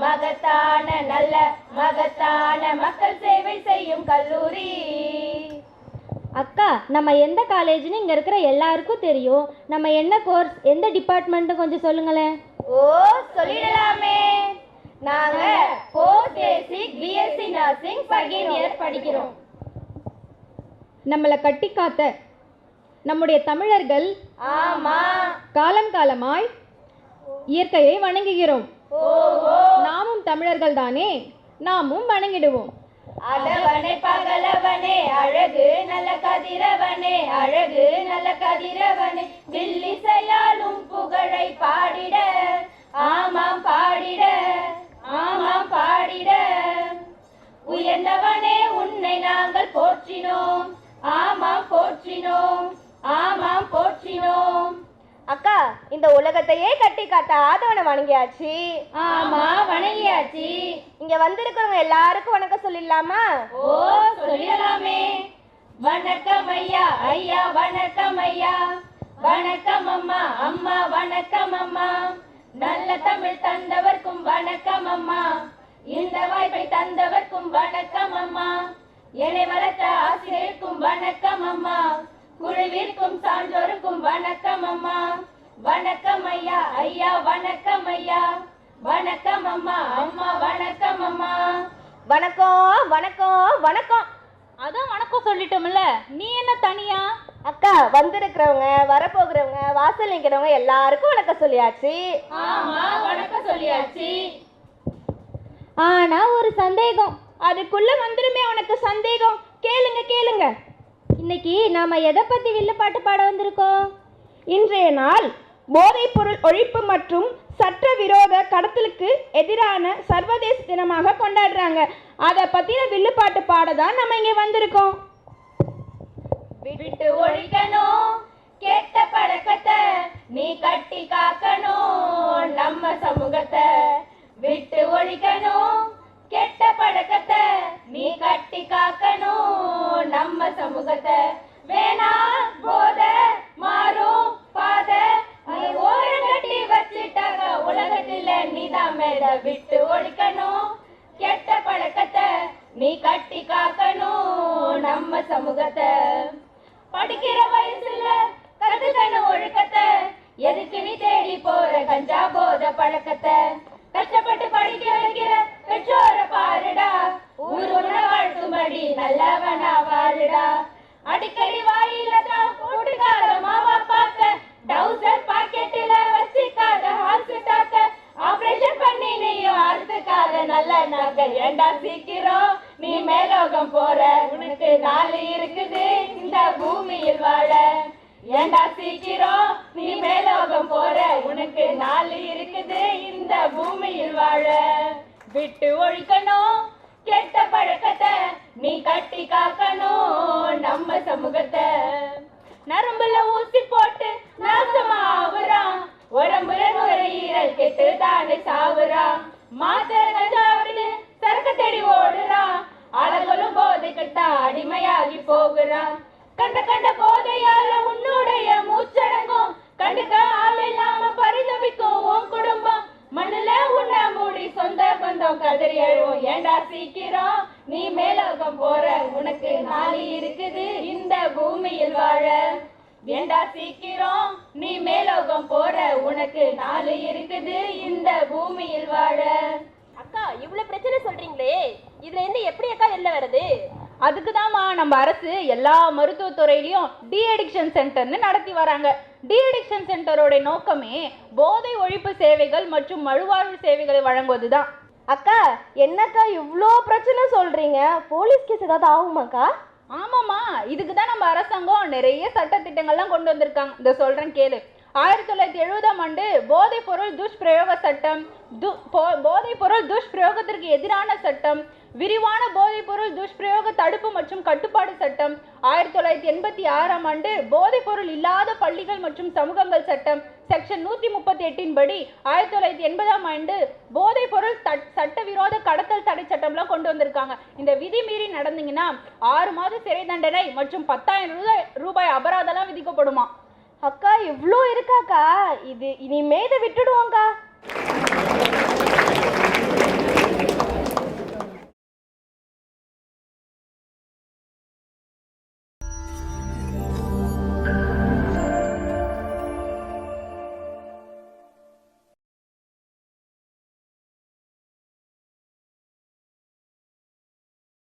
மகத்தான நல்ல மகத்தான மக்கள் சேவை செய்யும் கல்லூரி. அக்கா, நம்ம எந்த காலேஜ்னு இங்கே இருக்கிற எல்லாருக்கும் தெரியும். நம்ம என்ன கோர்ஸ், எந்த டிபார்ட்மெண்ட்டு கொஞ்சம் சொல்லுங்களேன். ஓ சொல்லிடலாமே. நாங்க போஸ்ட் பேசிக் பிஎஸ்சி நர்சிங் செகண்ட் இயர் படிக்கிறோம். நம்மளை கட்டி காத்த நம்முடைய தமிழர்கள் ஆமா காலம் காலமாய் இயற்கையை வணங்குகிறோம். ஓஹோ நாமும் தமிழர்கள் தானே, நாமும் வணங்கிடுவோம். அழவனே பகலவனே அழகு நல்ல கதிரவனே, அழகு நல்ல கதிரவனே, வில்லிசையாலும் புகழை பாடிட, ஆமாம் பாடிட, ஆமாம் பாடிட. உயர்ந்தவனே உன்னை நாங்கள் போற்றினோம், ஆமாம் போற்றினோம், ஆமாம் போற்றினோம். அக்கா, இந்த உலகத்தையே கட்டி காத்த ஆதவனை வணங்கியாச்சு. ஆமா வணங்கியாச்சு. இங்க வந்திருக்கிறவங்க எல்லாருக்கும் வணக்கம் சொல்லிடலாமா? ஓ சொல்லிடலாமே. வணக்கம் ஐயா, ஐயா வணக்கம் ஐயா, வணக்கம் அம்மா, அம்மா வணக்கம் அம்மா. நல்ல தமிழ் தந்தவர்க்கும் வணக்கம் அம்மா, இந்த வாய்ப்பை தந்தவர்க்கும் வணக்கம் அம்மா. என்னை வளர்த்த ஆசிரியருக்கும் வணக்கம் அம்மா, குழுவிற்கும் சான்றோருக்கும் வணக்கம் அம்மா. வணக்கம் ஐயா, ஐயா வணக்கம் ஐயா, வணக்கம் அம்மா, அம்மா வணக்கம் அம்மா. வணக்கம் வணக்கம் வணக்கம். அதான் வணக்கம் சொல்லிட்டோம்ல, நீ என்ன தனியா? அக்கா, வந்திருக்கிறவங்க வரப்போகிறவங்க வாசல் நிற்கிறவங்க எல்லாருக்கும் வணக்கம் சொல்லியாச்சு. ஆமா வணக்கம் சொல்லியாச்சு. ஆனா ஒரு சந்தேகம், அதுக்குள்ள வந்துருமே உனக்கு சந்தேகம். கேளுங்க கேளுங்க. இன்னைக்கு நாம எதை பத்தி வில்லுப்பாட்டு பாட வந்திருக்கோம்? இன்றைய நாள் போதைப்பொருள் ஒழிப்பு மற்றும் சட்ட விரோத கடத்தலுக்கு எதிரான சர்வதேச தினமாக கொண்டாடுறாங்க. அதை பத்தின வில்லுப்பாட்டு பாட தான் நம்ம இங்க வந்திருக்கோம். விட்டு ஒழிக்கணும் கெட்ட பழக்கத்தை, நீ கட்டி காக்கணும் நம்ம சமூகத்தை. விட்டு ஒழிக்கணும் கெட்ட பழக்கத்தை, நீ கட்டி காக்கணும் நம்ம சமூகத்தை. வேணா போத மாறும் பாத, நீ ஓரம் கட்டி வச்சிட்டாங்க உலகத்துல நீதான் மேல. விட்டு ஒழிக்கணும் கெட்ட பழக்கத்தை, நீ கட்டி காக்கணும் நம்ம சமூகத்தை. படிக்கிற வயசுல கத்துக்கணும் ஒழுக்கத்தை, எதுக்கு நீ தேடி போற கஞ்சா போத பழக்கத்தை. கஷ்டப்பட்டு படிக்க வைக்கிற பெற்றோரை பாருடா, ஊர் உன்னை வாழ்த்தும்படி நல்லவனா வாழுடா. அடிக்கடி வாயில தான் கூட்டுக்கார மாவா பாக்க, டவுசர் பாக்கெட்டில வச்சிக்காத ஹால்ஸ் டாக்க. ஆபரேஷன் பண்ணி நீயும் அறுத்துக்காத நல்ல நகை. ஏண்டா சீக்கிரம் நீ மேலோகம் போற, உனக்கு நாள் இருக்குது இந்த பூமியில் வாழ. ஏண்டா சீக்கிரம் நீ மேலோகம் போற உனக்கு நாள் இருக்குது இந்த பூமியில் வாழ. விட்டு ஒழிக்கணும் கெட்ட பழக்கத்தை நீ கட்டி காக்கணும் நம்ம சமூகத்தை. நரம்புல ஊசி போட்டு நாசமா ஆகுறான், உடம்புல நுரையீரல் கெட்டு தானே சாவுறான். மாத்திரை கஞ்சாவிடு சரக்கு தேடி ஓடுறான், அழகலும் போதைக்குத்தான் அடிமையாகி போகிறான். கண்ட கண்ட போதையால உன்னுடைய மூச்சடங்கும், கண்டுக்க ஆள் இல்லாம பரிதவிக்கும் உன் குடும்பம். மண்ணுல உன்னை மூடி சொந்த பந்தம் கதறி அழுவோம். ஏண்டா சீக்கிரம் நீ மேலோகம் போற உனக்கு நாளி இருக்குது இந்த பூமியில் வாழ. ஏண்டா சீக்கிரம் நீ மேலோகம் போற உனக்கு நாள் இருக்குது இந்த பூமியில் வாழ. அக்கா இவ்வளவு பிரச்சனை சொல்றீங்களே, இதுல இருந்து எப்படி அக்கா வெளில வருது? அதுக்கு தான்மா நம்ம அரசு எல்லா மருத்துவத்துறையிலையும் டி அடிக்ஷன் சென்டர்னு நடத்தி வராங்க. டி அடிக்ஷன் சென்டரோட நோக்கமே போதை ஒழிப்பு சேவைகள் மற்றும் மறுவாழ்வு சேவைகளை வழங்குவது தான். அக்கா என்னக்கா இவ்வளோ பிரச்சனை சொல்றீங்க? போலீஸ் கேஸ் ஏதாவது ஆகுமாக்கா? ஆமாம்மா, இதுக்கு தான் நம்ம அரசாங்கம் நிறைய சட்டத்திட்டங்கள்லாம் கொண்டு வந்திருக்காங்க. இந்த சொல்கிறேன் கேளு. 1970ஆம் ஆண்டு போதைப்பொருள் துஷ்பிரயோக சட்டம், போதைப்பொருள் துஷ்பிரயோகத்திற்கு எதிரான சட்டம், விரிவான போதைப்பொருள் துஷ்பிரயோக தடுப்பு மற்றும் கட்டுப்பாடு சட்டம், 1986ஆம் ஆண்டு போதைப்பொருள் இல்லாத பள்ளிகள் மற்றும் சமூகங்கள் சட்டம் செக்ஷன் 138 படி 1980ஆம் ஆண்டு போதைப்பொருள் சட்டவிரோத கடத்தல் தடை சட்டம்லாம் கொண்டு வந்திருக்காங்க. இந்த விதி மீறி நடந்தீங்கன்னா 6 மாத சிறை தண்டனை மற்றும் 10,000 ரூபாய் அபராதம்லாம் விதிக்கப்படுமா. அக்கா இவ்வளோ இருக்காக்கா, இது இனிமே இதை விட்டுடுவோங்க்கா.